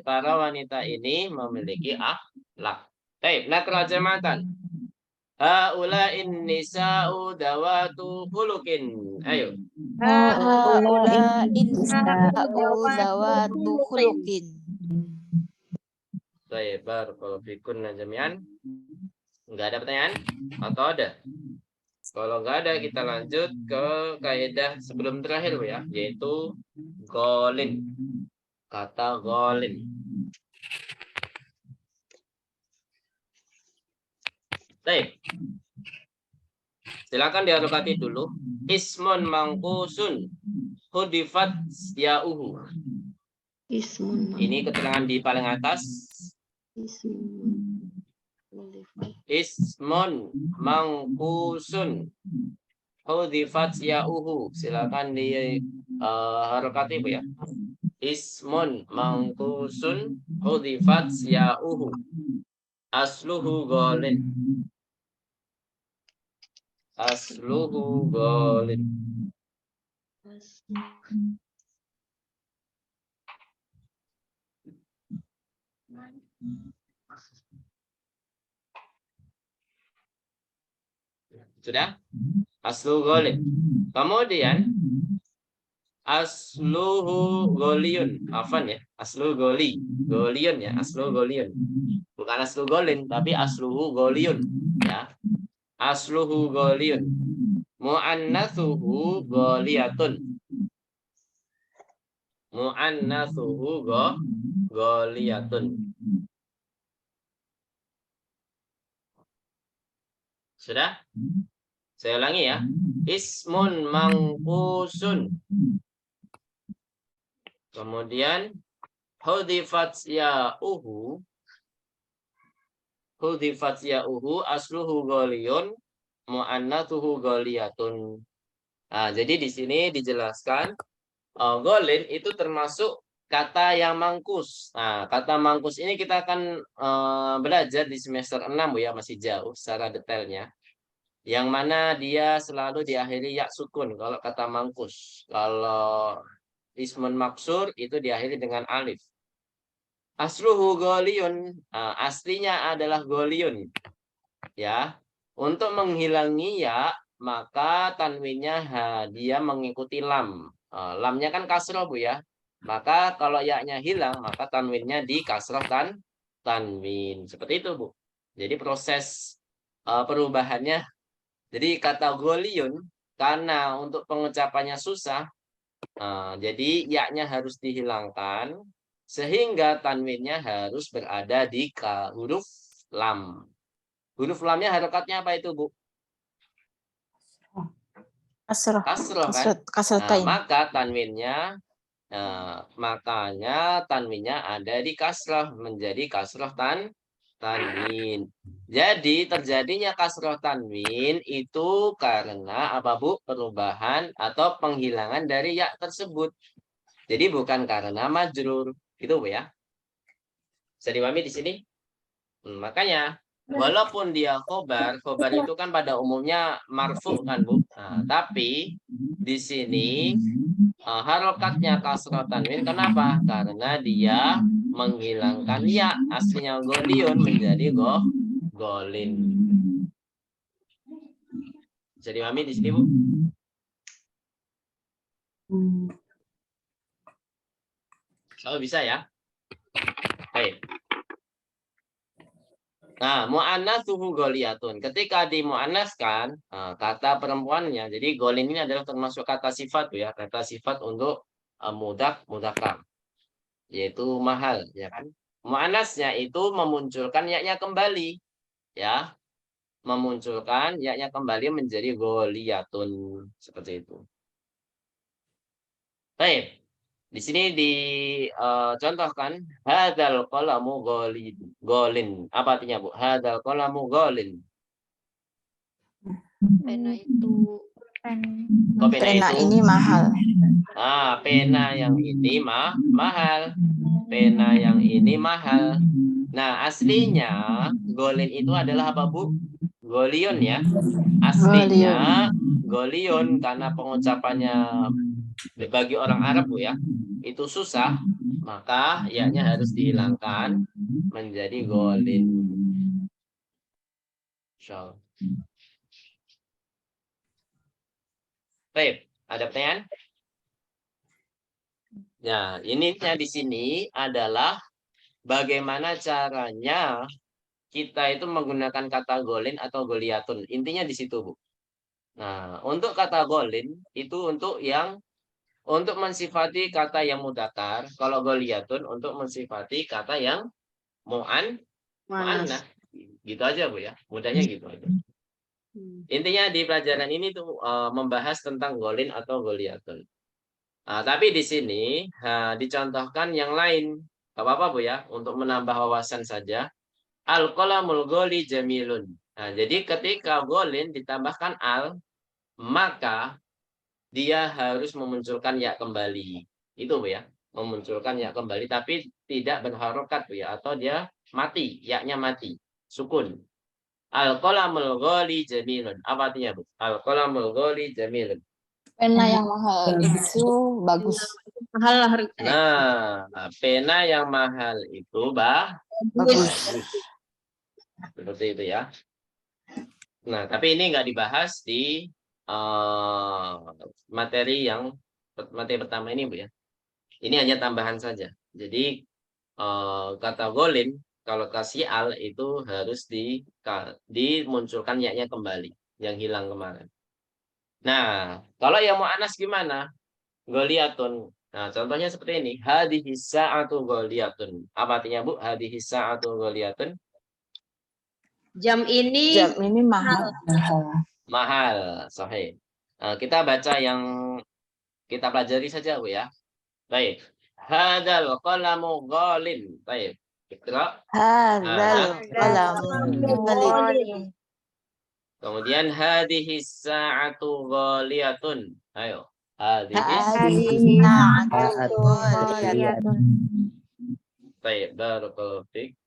Para wanita ini memiliki akhlak. Baik, nakra jamatan. Haula in nisa'u dawatu khuluqin. Ayo. Haula insa'u zawatu khuluqin. Baik, barakallahu fikum jami'an. Enggak ada pertanyaan? Atau ada? Kalau enggak ada, kita lanjut ke kaidah sebelum terakhir, Bu ya, yaitu golin. Kata golin. Baik. Silakan diharokati dulu. Ismun mangkusun hudifat ya'uhu. Ini keterangan di paling atas. Ismun mangkusun hudifat ya'uhu. Silakan di harokati, Bu ya. Ismun mangkusun hudifat ya'uhu. Asluhu golin. Asluhu golin. Sudah? Asluhu golin. Kemudian asluhu goliyun. Afan ya. Asluhu goli. Goliyun ya. Asluhu goliyun. Bukan aslu golin, tapi asluhu goliyun. Ya. Asluhu goliyun. Mu'annathuhu goliyatun. Mu'annathuhu goliyatun. Sudah? Saya ulangi ya. Ismun mangkusun. Kemudian hudifat ya'uhu. Hudifat ya'uhu asluhu goliyun. Mu'annathuhu goliyatun. Jadi di sini dijelaskan golin itu termasuk kata yang mangkus. Kata mangkus ini kita akan belajar di semester 6, Bu ya, masih jauh secara detailnya. Yang mana dia selalu diakhiri ya sukun kalau kata mangkus. Kalau ismun maksur itu diakhiri dengan alif. Asluhu goliyun, aslinya adalah goliyun. Ya, untuk menghilangi ya, maka tanwinnya dia mengikuti lam. Lamnya kan kasroh, Bu ya. Maka kalau ya-nya hilang, maka tanwinnya di kasroh tanwin. Seperti itu, Bu. Jadi proses perubahannya. Jadi kata goliyun, karena untuk pengucapannya susah, jadi ya-nya harus dihilangkan, sehingga tanwinnya harus berada di huruf lam. Huruf lamnya harokatnya apa itu, Bu? Kasroh. Kasroh kan? Maka tanwinnya, makanya tanwinnya ada di kasroh, menjadi kasroh tanwin. Jadi terjadinya kasroh tanwin itu karena apa, Bu? Perubahan atau penghilangan dari ya tersebut. Jadi bukan karena majrur. Gitu, Bu ya. Bisa dipahami di sini? Makanya walaupun dia khobar itu kan pada umumnya marfu kan, Bu. Tapi di sini harokatnya kasroh tanwin. Kenapa? Karena dia menghilangkan ya, aslinya goliyun menjadi golin. Bisa dipahami di sini, Bu? Oh, bisa ya? Baik. Nah, mu'annatsuhu goliyatun. Ketika dimu'annaskan, kata perempuannya. Jadi golin ini adalah termasuk kata sifat ya, kata sifat untuk mudzakkar, yaitu mahal, ya kan? Mu'annasnya itu memunculkan yaknya kembali, ya. Memunculkan yaknya kembali menjadi goliyatun, seperti itu. Baik. Di sini dicontohkan hadzal qalamu golin. Apa artinya, Bu? Hadzal qalamu golin. Pena itu Oh, pena Pena itu. ini mahal. Pena yang ini mahal. Pena yang ini mahal. Nah, aslinya golin itu adalah apa, Bu? Golion ya. Aslinya golion karena pengucapannya bagi orang Arab, Bu ya. Itu susah, maka yaknya harus dihilangkan menjadi golin. Insyaallah. Baik, ada pertanyaan? Ya, ininya di sini adalah bagaimana caranya kita itu menggunakan kata golin atau goliyatun. Intinya di situ, Bu. Nah, untuk kata golin itu untuk mensifati kata yang mudzakkar. Kalau goliyatun untuk mensifati kata yang mu'annas. Gitu aja, Bu ya. Mudahnya gitu aja. Intinya di pelajaran ini tuh membahas tentang golin atau goliyatun. Tapi di sini dicontohkan yang lain. Gak apa-apa, Bu ya, untuk menambah wawasan saja. Al-qalamul goli jamilun. Nah, jadi ketika golin ditambahkan al, maka dia harus memunculkan ya kembali. Itu, Bu ya. Memunculkan ya kembali, tapi tidak berharokat, Bu ya. Atau dia mati, yaknya mati. Sukun. Al-qalamul goli jamilun. Apa artinya, Bu? Al-qalamul goli jamilun. Pena yang mahal itu bagus. Mahal harga. Nah, pena yang mahal itu bagus. Seperti itu ya. Nah, tapi ini nggak dibahas di materi pertama ini, Bu ya. Ini hanya tambahan saja. Jadi kata golin kalau kasih al itu harus dimunculkan yaknya kembali yang hilang kemarin. Nah, kalau yang mu'annas gimana? Goliyatun. Nah, contohnya seperti ini. Hadhihi sa'atu goliyatun. Apa artinya, Bu? Hadhihi sa'atu goliyatun. Jam ini Jam ini mahal. Mahal. Sahih. Kita baca yang kita pelajari saja, Bu ya. Baik. Hadzal qalamu ghalin. Baik. Iqra. Hadzal qalam. Kemudian hadhihi sa'atu ghaliyatun. Ayo. Hadhihi sa'atu ghaliyatun. Baik, barakallahu fiik.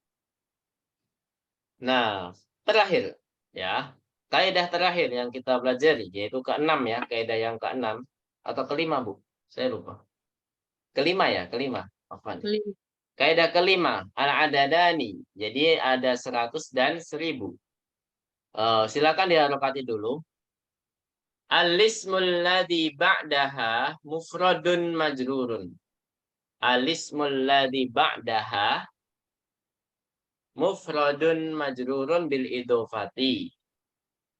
Nah, terakhir ya. Kaidah terakhir yang kita pelajari yaitu keenam ya, kaidah yang keenam atau kelima, Bu? Saya lupa. Kelima ya, kelima. Apaan? Kaidah kelima, al-adadani. Jadi ada 100 dan 1000. Silakan diharokati dulu. Al-ismul ladzi ba'daha mufradun majrurun. Al-ismul ladzi ba'daha mufradun majrurun bil idofati.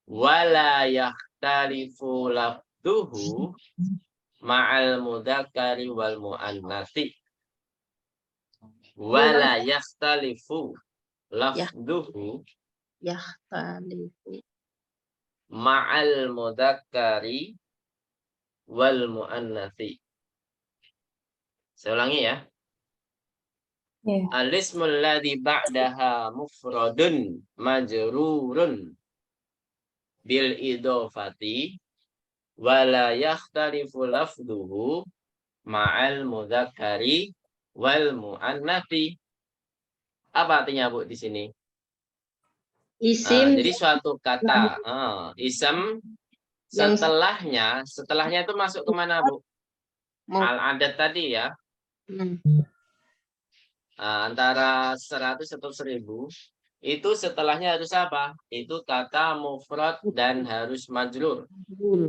Wala yakhtalifu lafduhu ma'al mudzakkari wal muannatsi. Wala yakhtalifu lafduhu ma'al mudzakkari wal muannatsi. Saya ulangi ya. Al-ismul ladzi ba'daha mufradun majrurun bil idofati wala yakhtalifu lafduhu ma'al mudzakkari wal muannatsi. Apa artinya, Bu, di sini? isim Jadi suatu kata isim setelahnya itu masuk kemana, Bu? Al-adad tadi ya. Antara 100 atau 1000 itu setelahnya harus apa? Itu kata mufrad dan harus majrur.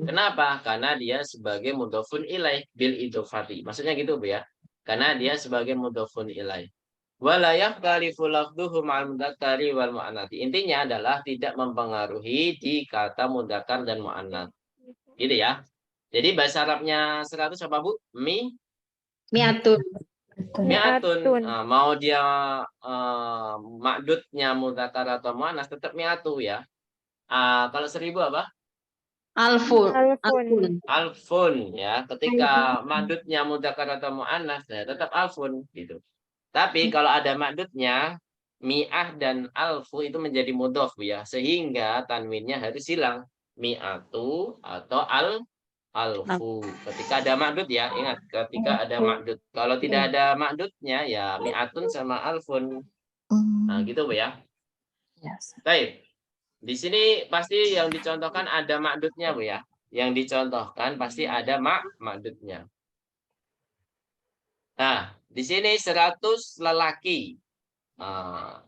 Kenapa? Karena dia sebagai mudhofun ilaih bil idhofati. Maksudnya gitu, Bu ya. Karena dia sebagai mudhofun ilaih. Wala yakhtalifu lafdhuhu ma'al mudzakkari wal mu'annats. Intinya adalah tidak mempengaruhi di kata mudzakkar dan mu'annats. Gitu ya. Jadi bahasa Arabnya 100 apa, Bu? Mi'atun. Mi'atun. Mau dia makdudnya mudzakkar atau mu'annats tetap mi'atu ya. Kalau 1000 apa? Alfun. Alfun ya. Ketika makdudnya mudzakkar atau mu'annats ya tetap alfun gitu. Tapi kalau ada makdudnya mi'ah dan alfu itu menjadi mudhof ya. Sehingga tanwinnya harus hilang. Mi'atu atau alfu. Ketika ada makdud ya, ingat ketika ada makdud. Kalau tidak ada makdudnya ya mi'atun sama alfun. Nah, gitu Bu ya. Baik. Di sini pasti yang dicontohkan ada makdudnya Bu ya. Yang dicontohkan pasti ada makdudnya. Nah, di sini 100 lelaki.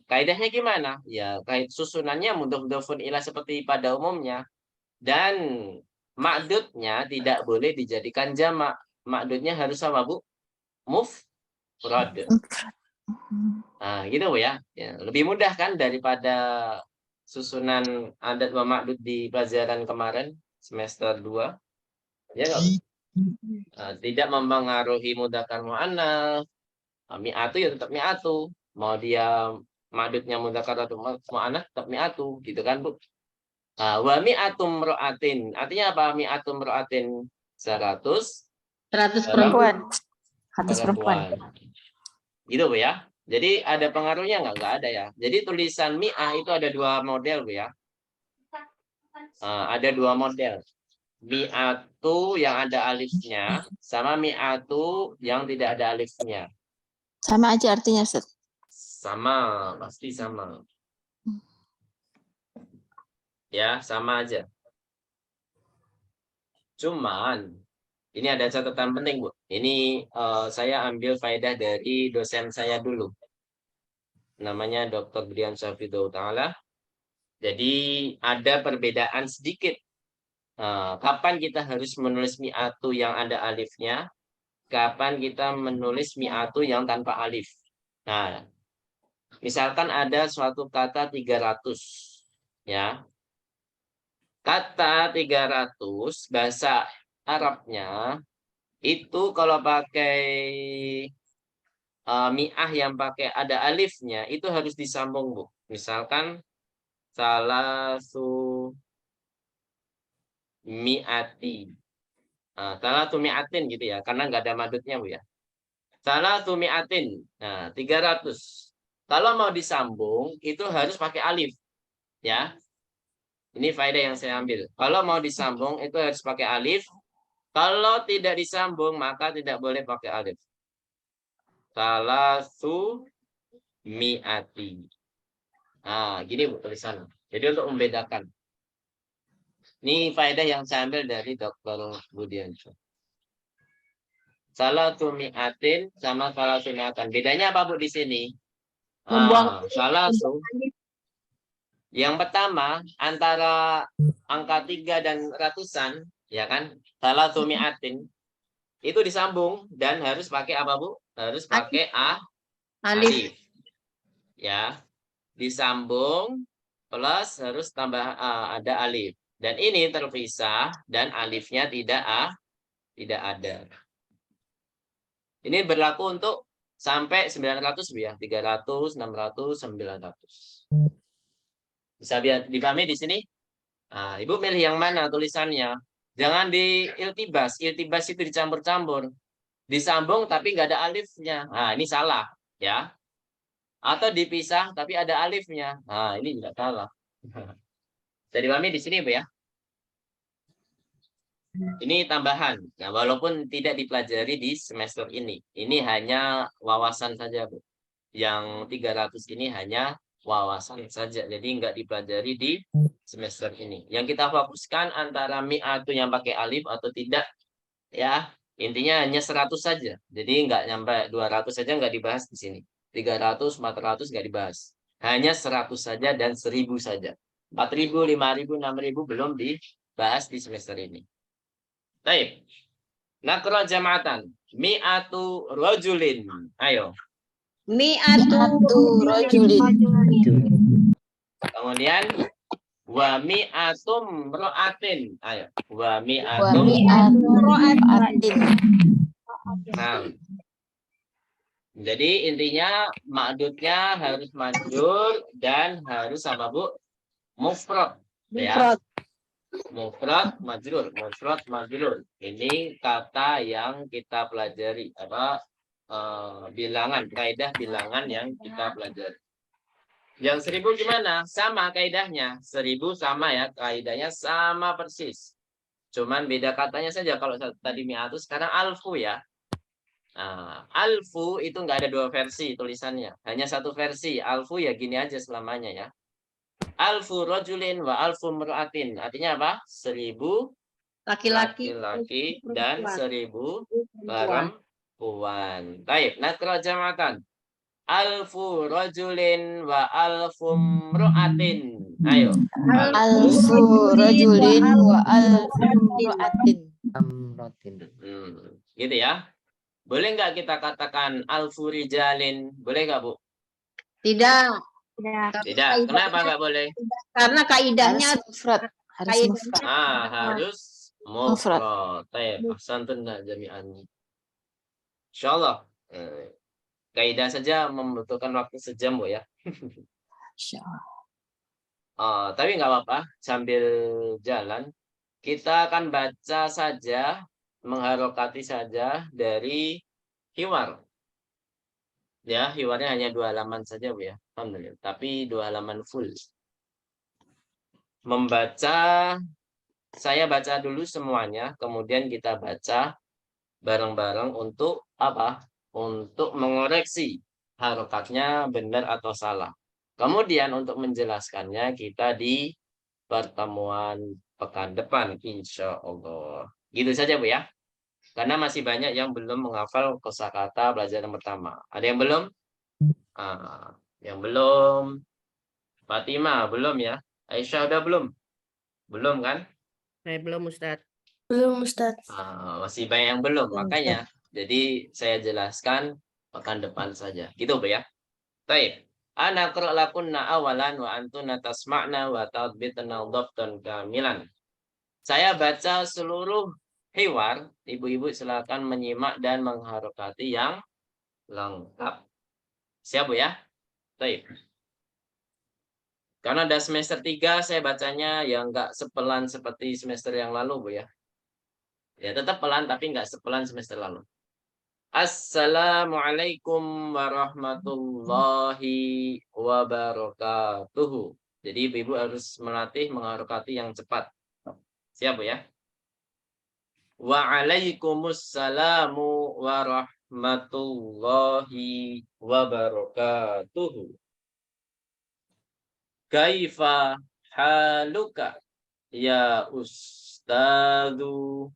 Kaidahnya gimana? Ya, kait susunannya mudhof-mudhofun ilah seperti pada umumnya. Dan makdudnya tidak boleh dijadikan jamak. Makdudnya harus apa, Bu? Mufrad. Nah, gitu Bu ya. Ya. Lebih mudah kan daripada susunan adat wa makdud di pelajaran kemarin semester 2. Ya nggak, Bu? Tidak mempengaruhi mudzakkar mu'annats. Mi'atu ya tetap mi'atu. Mau dia makdudnya mudzakkar atau mu'annats tetap mi'atu, gitu kan, Bu? Wa mi'atum ro'atin. Artinya apa? Mi'atum ro'atin 100 perempuan. 100 perempuan. Gitu, Bu ya. Jadi ada pengaruhnya nggak? Nggak ada ya. Jadi tulisan mi'ah itu ada 2 model, Bu ya. Ada 2 model. Mi'atu yang ada alifnya sama mi'atu yang tidak ada alifnya. Sama aja artinya, Ustaz. Sama, pasti sama. Ya, sama aja. Cuman, ini ada catatan penting, Bu. Ini saya ambil faedah dari dosen saya dulu. Namanya Dr. Brian Syafidul Ta'ala. Jadi, ada perbedaan sedikit. Kapan kita harus menulis mi'atu yang ada alifnya? Kapan kita menulis mi'atu yang tanpa alif? Nah, misalkan ada suatu kata 300. Ya, kata 300 bahasa Arabnya itu kalau pakai mi'ah yang pakai ada alifnya itu harus disambung, Bu. Misalkan salasu mi'ati. Salatu mi'atin gitu ya, karena nggak ada madudnya, Bu ya. Salatu mi'atin. Nah, 300. Kalau mau disambung itu harus pakai alif. Ya. Ini faedah yang saya ambil. Kalau mau disambung itu harus pakai alif. Kalau tidak disambung maka tidak boleh pakai alif. Salasu mi'ati. Nah, gini Bu tulisan. Jadi untuk membedakan. Ini faedah yang saya ambil dari Dr. Budiansyah. Salatu mi'atin sama salatu mi'atan. Bedanya apa Bu di sini? Salatu. Yang pertama antara angka 3 dan ratusan, ya kan? Salatu mi'atin. Itu disambung dan harus pakai apa, Bu? Harus pakai alif. Ya. Disambung plus harus tambah ada alif. Dan ini terpisah dan alifnya tidak ada. Ini berlaku untuk sampai 900 Bu ya. 300, 600, 900. Bisa dipahami di sini? Nah, Ibu milih yang mana tulisannya? Jangan di iltibas. Iltibas itu dicampur-campur. Disambung tapi nggak ada alifnya. Nah, ini salah. Ya. Atau dipisah tapi ada alifnya. Nah, ini juga salah. Bisa dipahami di sini, Bu ya? Ini tambahan. Nah, walaupun tidak dipelajari di semester ini. Ini hanya wawasan saja, Bu. Yang 300 ini hanya wawasan saja. Jadi nggak dipelajari di semester ini. Yang kita fokuskan antara mi'atu yang pakai alif atau tidak. Ya, intinya hanya 100 saja. Jadi nggak nyampe 200 saja nggak dibahas di sini. 300, 400 nggak dibahas. Hanya 100 saja dan 1000 saja. 4000, 5000, 6000 belum dibahas di semester ini. Baik. Nakra jama'atan. Mi'atu rajulin. Ayo. Mi'atu rajulin. Kemudian wa mi'atum ro'atin. Ayo. Wa Wa mi'atum. mi'atin. Nah. Jadi intinya ma'dudnya harus majrur dan harus sama Bu mufrad. Ya. Mufrad majrur, mufrad majrur. Ini kata yang kita pelajari bilangan, kaidah bilangan yang kita pelajari. Yang 1000 gimana? Sama kaidahnya. 1000 sama ya, kaidahnya sama persis. Cuman beda katanya saja. Kalau tadi mi'atu, sekarang alfu ya. Nah, alfu itu nggak ada 2 versi tulisannya. Hanya 1 versi. Alfu ya gini aja selamanya ya. Alfu rajulin wa alfu mra'atin. Artinya apa? 1000 laki-laki laki-laki dan 1000 perempuan. Baik, nakra jama'atan. Alfu rajulin wa alfu mra'atin. Ayo. Alfu rajulin wa alfu mra'atin. Gitu ya. Boleh nggak kita katakan alfu rijalin? Boleh nggak, Bu? Tidak. Tidak. Kenapa nggak boleh? Karena kaidahnya Harus mufrad. Harus mufrad. Harus mufrad. Baik, ahsantun jami'an. Insyaallah. Kaidah saja membutuhkan waktu sejam, Bu ya. Tapi nggak apa-apa, sambil jalan kita akan baca saja, mengharokati saja dari hiwar. Ya, hiwarnya hanya 2 halaman saja, Bu ya. Alhamdulillah. Tapi 2 halaman full. Membaca, saya baca dulu semuanya, kemudian kita baca bareng-bareng untuk apa? Untuk mengoreksi harokatnya benar atau salah. Kemudian untuk menjelaskannya kita di pertemuan pekan depan, insya Allah. Gitu saja, Bu ya. Karena masih banyak yang belum menghafal kosakata pelajaran pertama. Ada yang belum? Yang belum. Fatima belum ya? Aisyah udah belum? Belum kan? Saya belum, Ustaz. Belum, Ustaz. Masih banyak yang belum. Makanya, jadi saya jelaskan pekan depan saja. Gitu, Bu ya. Baik. Ana qra' lakunna awalan wa antuna tasma'na wa tadbitna dhabtan kamilan. Saya baca seluruh hiwar. Ibu-ibu silakan menyimak dan mengharokati yang lengkap. Siap, Bu ya? Baik. Karena ada semester 3, saya bacanya yang nggak sepelan seperti semester yang lalu, Bu ya. Ya, tetap pelan, tapi nggak sepelan semester lalu. Assalamualaikum warahmatullahi wabarakatuh. Jadi ibu-ibu harus melatih mengharokati yang cepat. Siap, Bu ya? Waalaikumsalam warahmatullahi wabarakatuh. Kaifa haluka ya ustadu,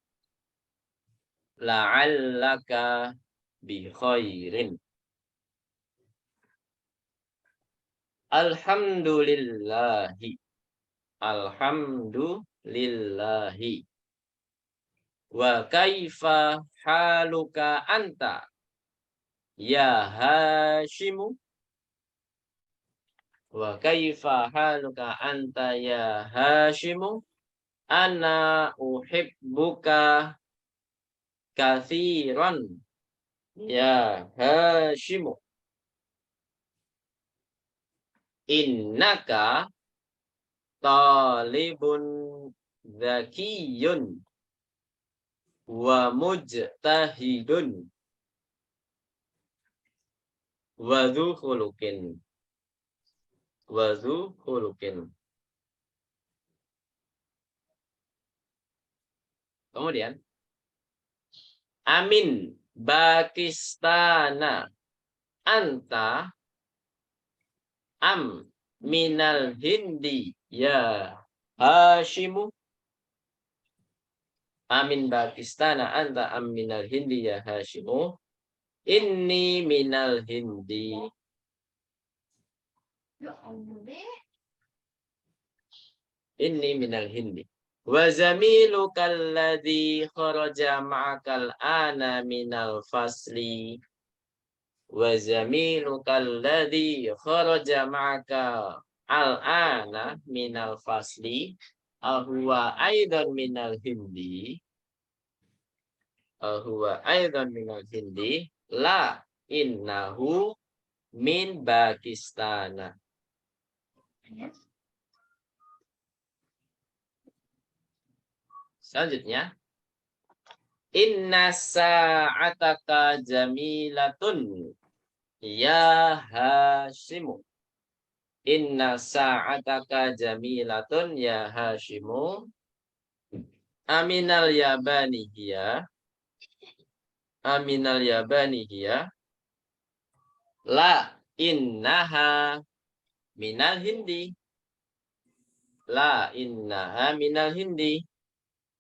la'allaka bi khairin. Alhamdulillahi. Alhamdulillahi. Wa kaifa haluka anta ya Hashimu. Wa kaifa haluka anta ya Hashimu. Ana uhibbuka kathiran ya Hashimu. Innaka talibun zakiyun wa mujtahidun wa dhu khuluqin. Wa dhu khuluqin. Kemudian amin Pakistana anta am minal hindi ya Hashimu. Amin Pakistana anta am minal hindi ya Hashimu. Inni minal hindi. Inni minal hindi. Wa zamiluka alladhi kharaja ma'akal ana minal fasli. Wa zamiluka alladhi kharaja ma'aka al-ana minal fasli. Ahuwa aidan minal hindi. Ahuwa aidan minal hindi. La innahu min Pakistana. Selanjutnya, inna sa'ataka jamilatun ya Hashimu. Inna sa'ataka jamilatun ya Hashimu. Aminal yabani hiya. Aminal yabani hiya. La innaha minal hindi. La innaha minal hindi.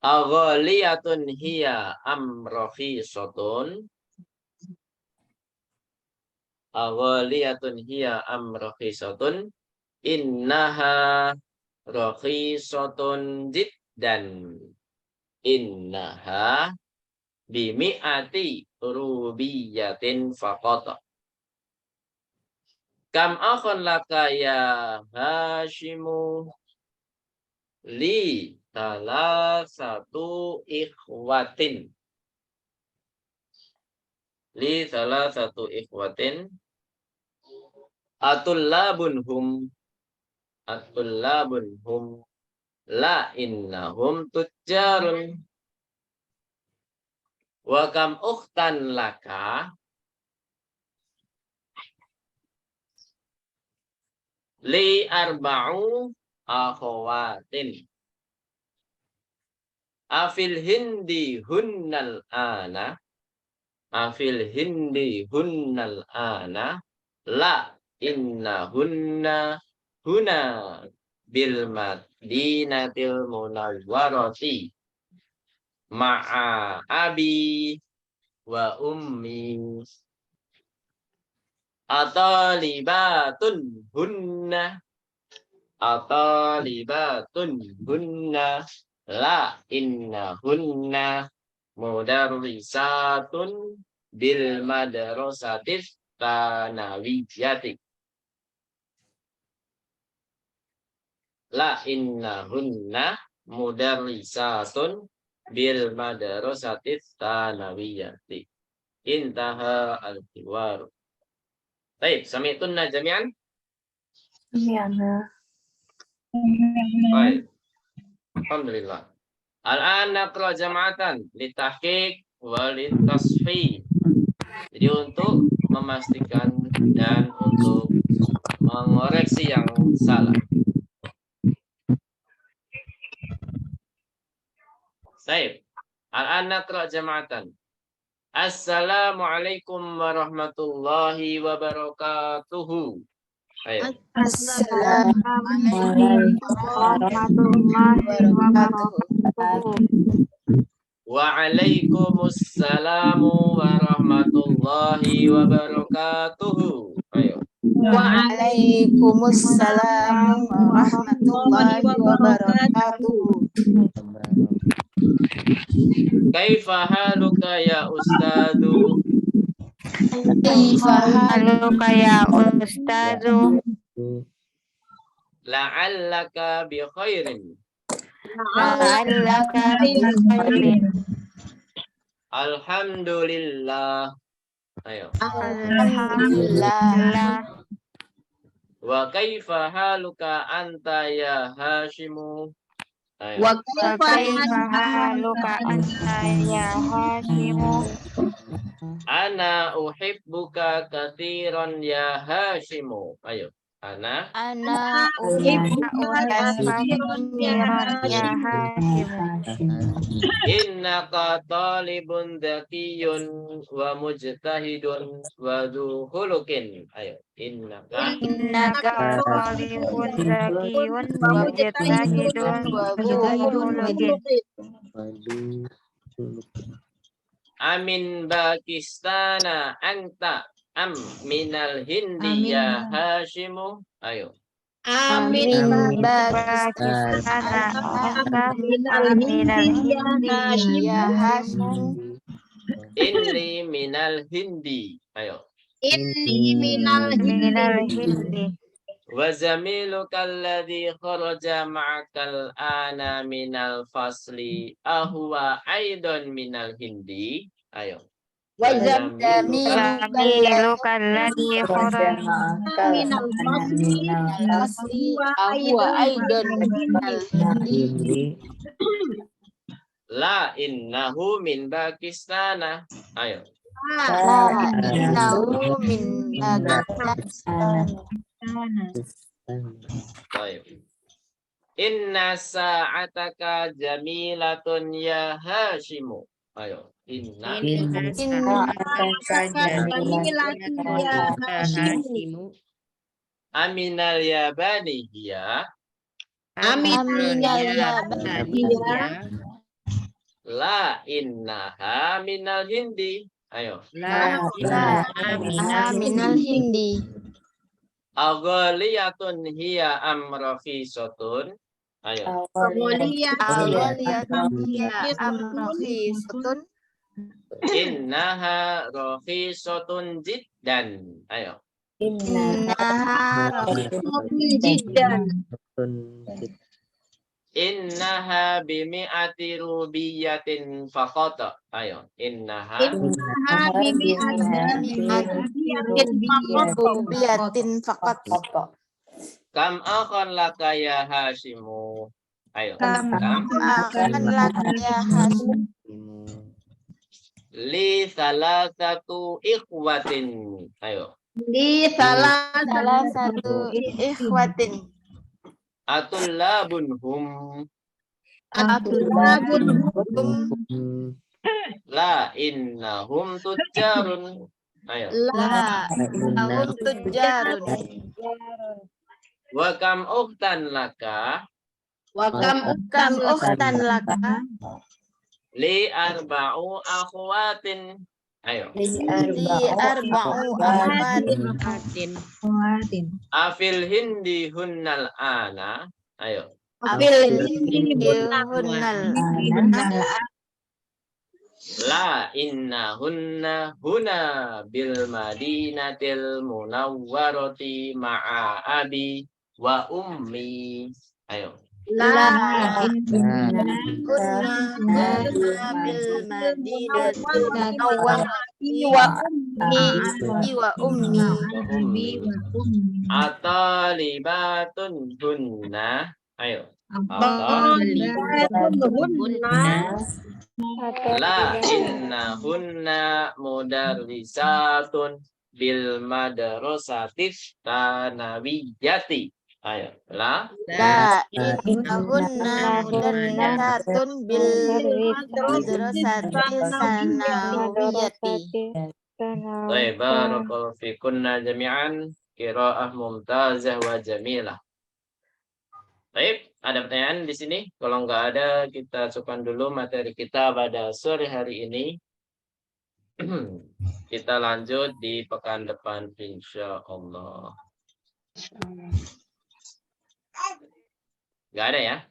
Aghaliyatun hiya am rakhisatun. Aghaliyatun hiya am rakhisatun. Innaha rakhisatun jiddan. Innaha bimi'ati rubiyatin faqata. Kam akhon laka ya Hashimu. Li salah satu ikhwatin. Li salah satu ikhwatin. Atullabun hum. Atullabun hum. La innahum tujjarun. Wa kam ukhtan laka. Li arba'u akhawatin. Afil hindi hunnal ana. Afil hindi hunnal ana. La inna hunna huna bil madinatil munawwarati. Ma'a abi wa ummi. Atalibatun hunna. Atalibatun hunna. La inna hunna mudarrisatun bil madrasatis tanawiyati. La inna hunna mudarrisatun bil madrasatis tanawiyati. Intaha al-hiwar. Baik, sami'tunna jami'an? Iya. Baik. Alhamdulillah. Al-an naqra jama'atan litahqiq wa litasfih. Jadi untuk memastikan dan untuk mengoreksi yang salah. Baik. Al-an naqra jama'atan. Assalamualaikum warahmatullahi wabarakatuh. Ayo. Assalamualaikum warahmatullahi wabarakatuh. Waalaikumsalam warahmatullahi wabarakatuh. Ayo. Waalaikumsalam warahmatullahi wabarakatuh. Kaifa haluka ya ustadu? Kaifa haluka ya ustadu? La'allaka bi khairin. La'allaka bi khairin. Alhamdulillah. Ayo. Alhamdulillah. Wa kaifa haluka anta ya Hashimu? Ayo. Wa kaifa haluka anta ya Hashimu? Ana uhibbuka katsiran ya Hashimu. Ayo. Ana uhibbuka katsiran ya Hashimu. innaka talibun dzakiyun wa mujtahidun wa dzu khuluqin. Ayo. Innaka talibun zakiyun wa mujtahidun wa dzu khuluqin. amin Pakistana anta. am minal hindi ya Hashimu. Ayo. Amin. Min Pakistan. Apakah minal Hindi ya Hashim? Inni minal hindi. Ayo. Inni minal hindi. Wa zamiluka alladhi kharaja ma'akal ana minal fasli ahuwa aidon minal hindi. Ayo. Zamiluka alladhi kharaja Minal fasli ahwa aidon minal hindi. La innahu min Pakistana. Ayo. La innahu min Pakistan. Baik. Inna sa'ataka jamilatun ya Hashimu. Ayo. Inna. Aminal yabani hiya. Aminal yabani. La innaha minal hindi. Ayo. La minal Hindi. Aghaliyatun hiya amrafisatun. Ayo. Awaliyatun hiya amrakhisatun. Innaha rakhisatun jiddan. Ayo. Innaha Innaha bimi'ati rubiyatin faqata. Ayo. Innaha rubiyatin faqat. kam akan laka ya Hashimu. Ayo. Kam Kam akan laka ya Hashim. li salasatu ikhwatin. Ayo. salah Salah satu ikhwatin. Atullabun hum. La innahum tujjarun. Ayo. La innahum tujjarun. Wa kam ukhtan laka Kam ukhtan laka. li arba'u akhwatin. Ayo. Li arba'u akhwatin. Afil hindi hunnal ana. Ayo. Afil hunnal. La innahunna huna bil madinatil munawwarati ma'a abi wa ummi. Ayo. La kunna bil madinatil munawwarati wa ummi. Atalibatun hunna. Ayo. La innahunna mudarrisatun bil madrasatis tanawiyati. Ayo. La innahunna mudarrisatun bil madrasati sanawiyati. Baik, barakallahu fikunna jami'an. Qiraah mumtazah wa jamilah. Baik, ada pertanyaan di sini? Kalau nggak ada, kita cukupkan dulu materi kita pada sore hari ini. Kita lanjut di pekan depan, insya Allah. Nggak ada ya?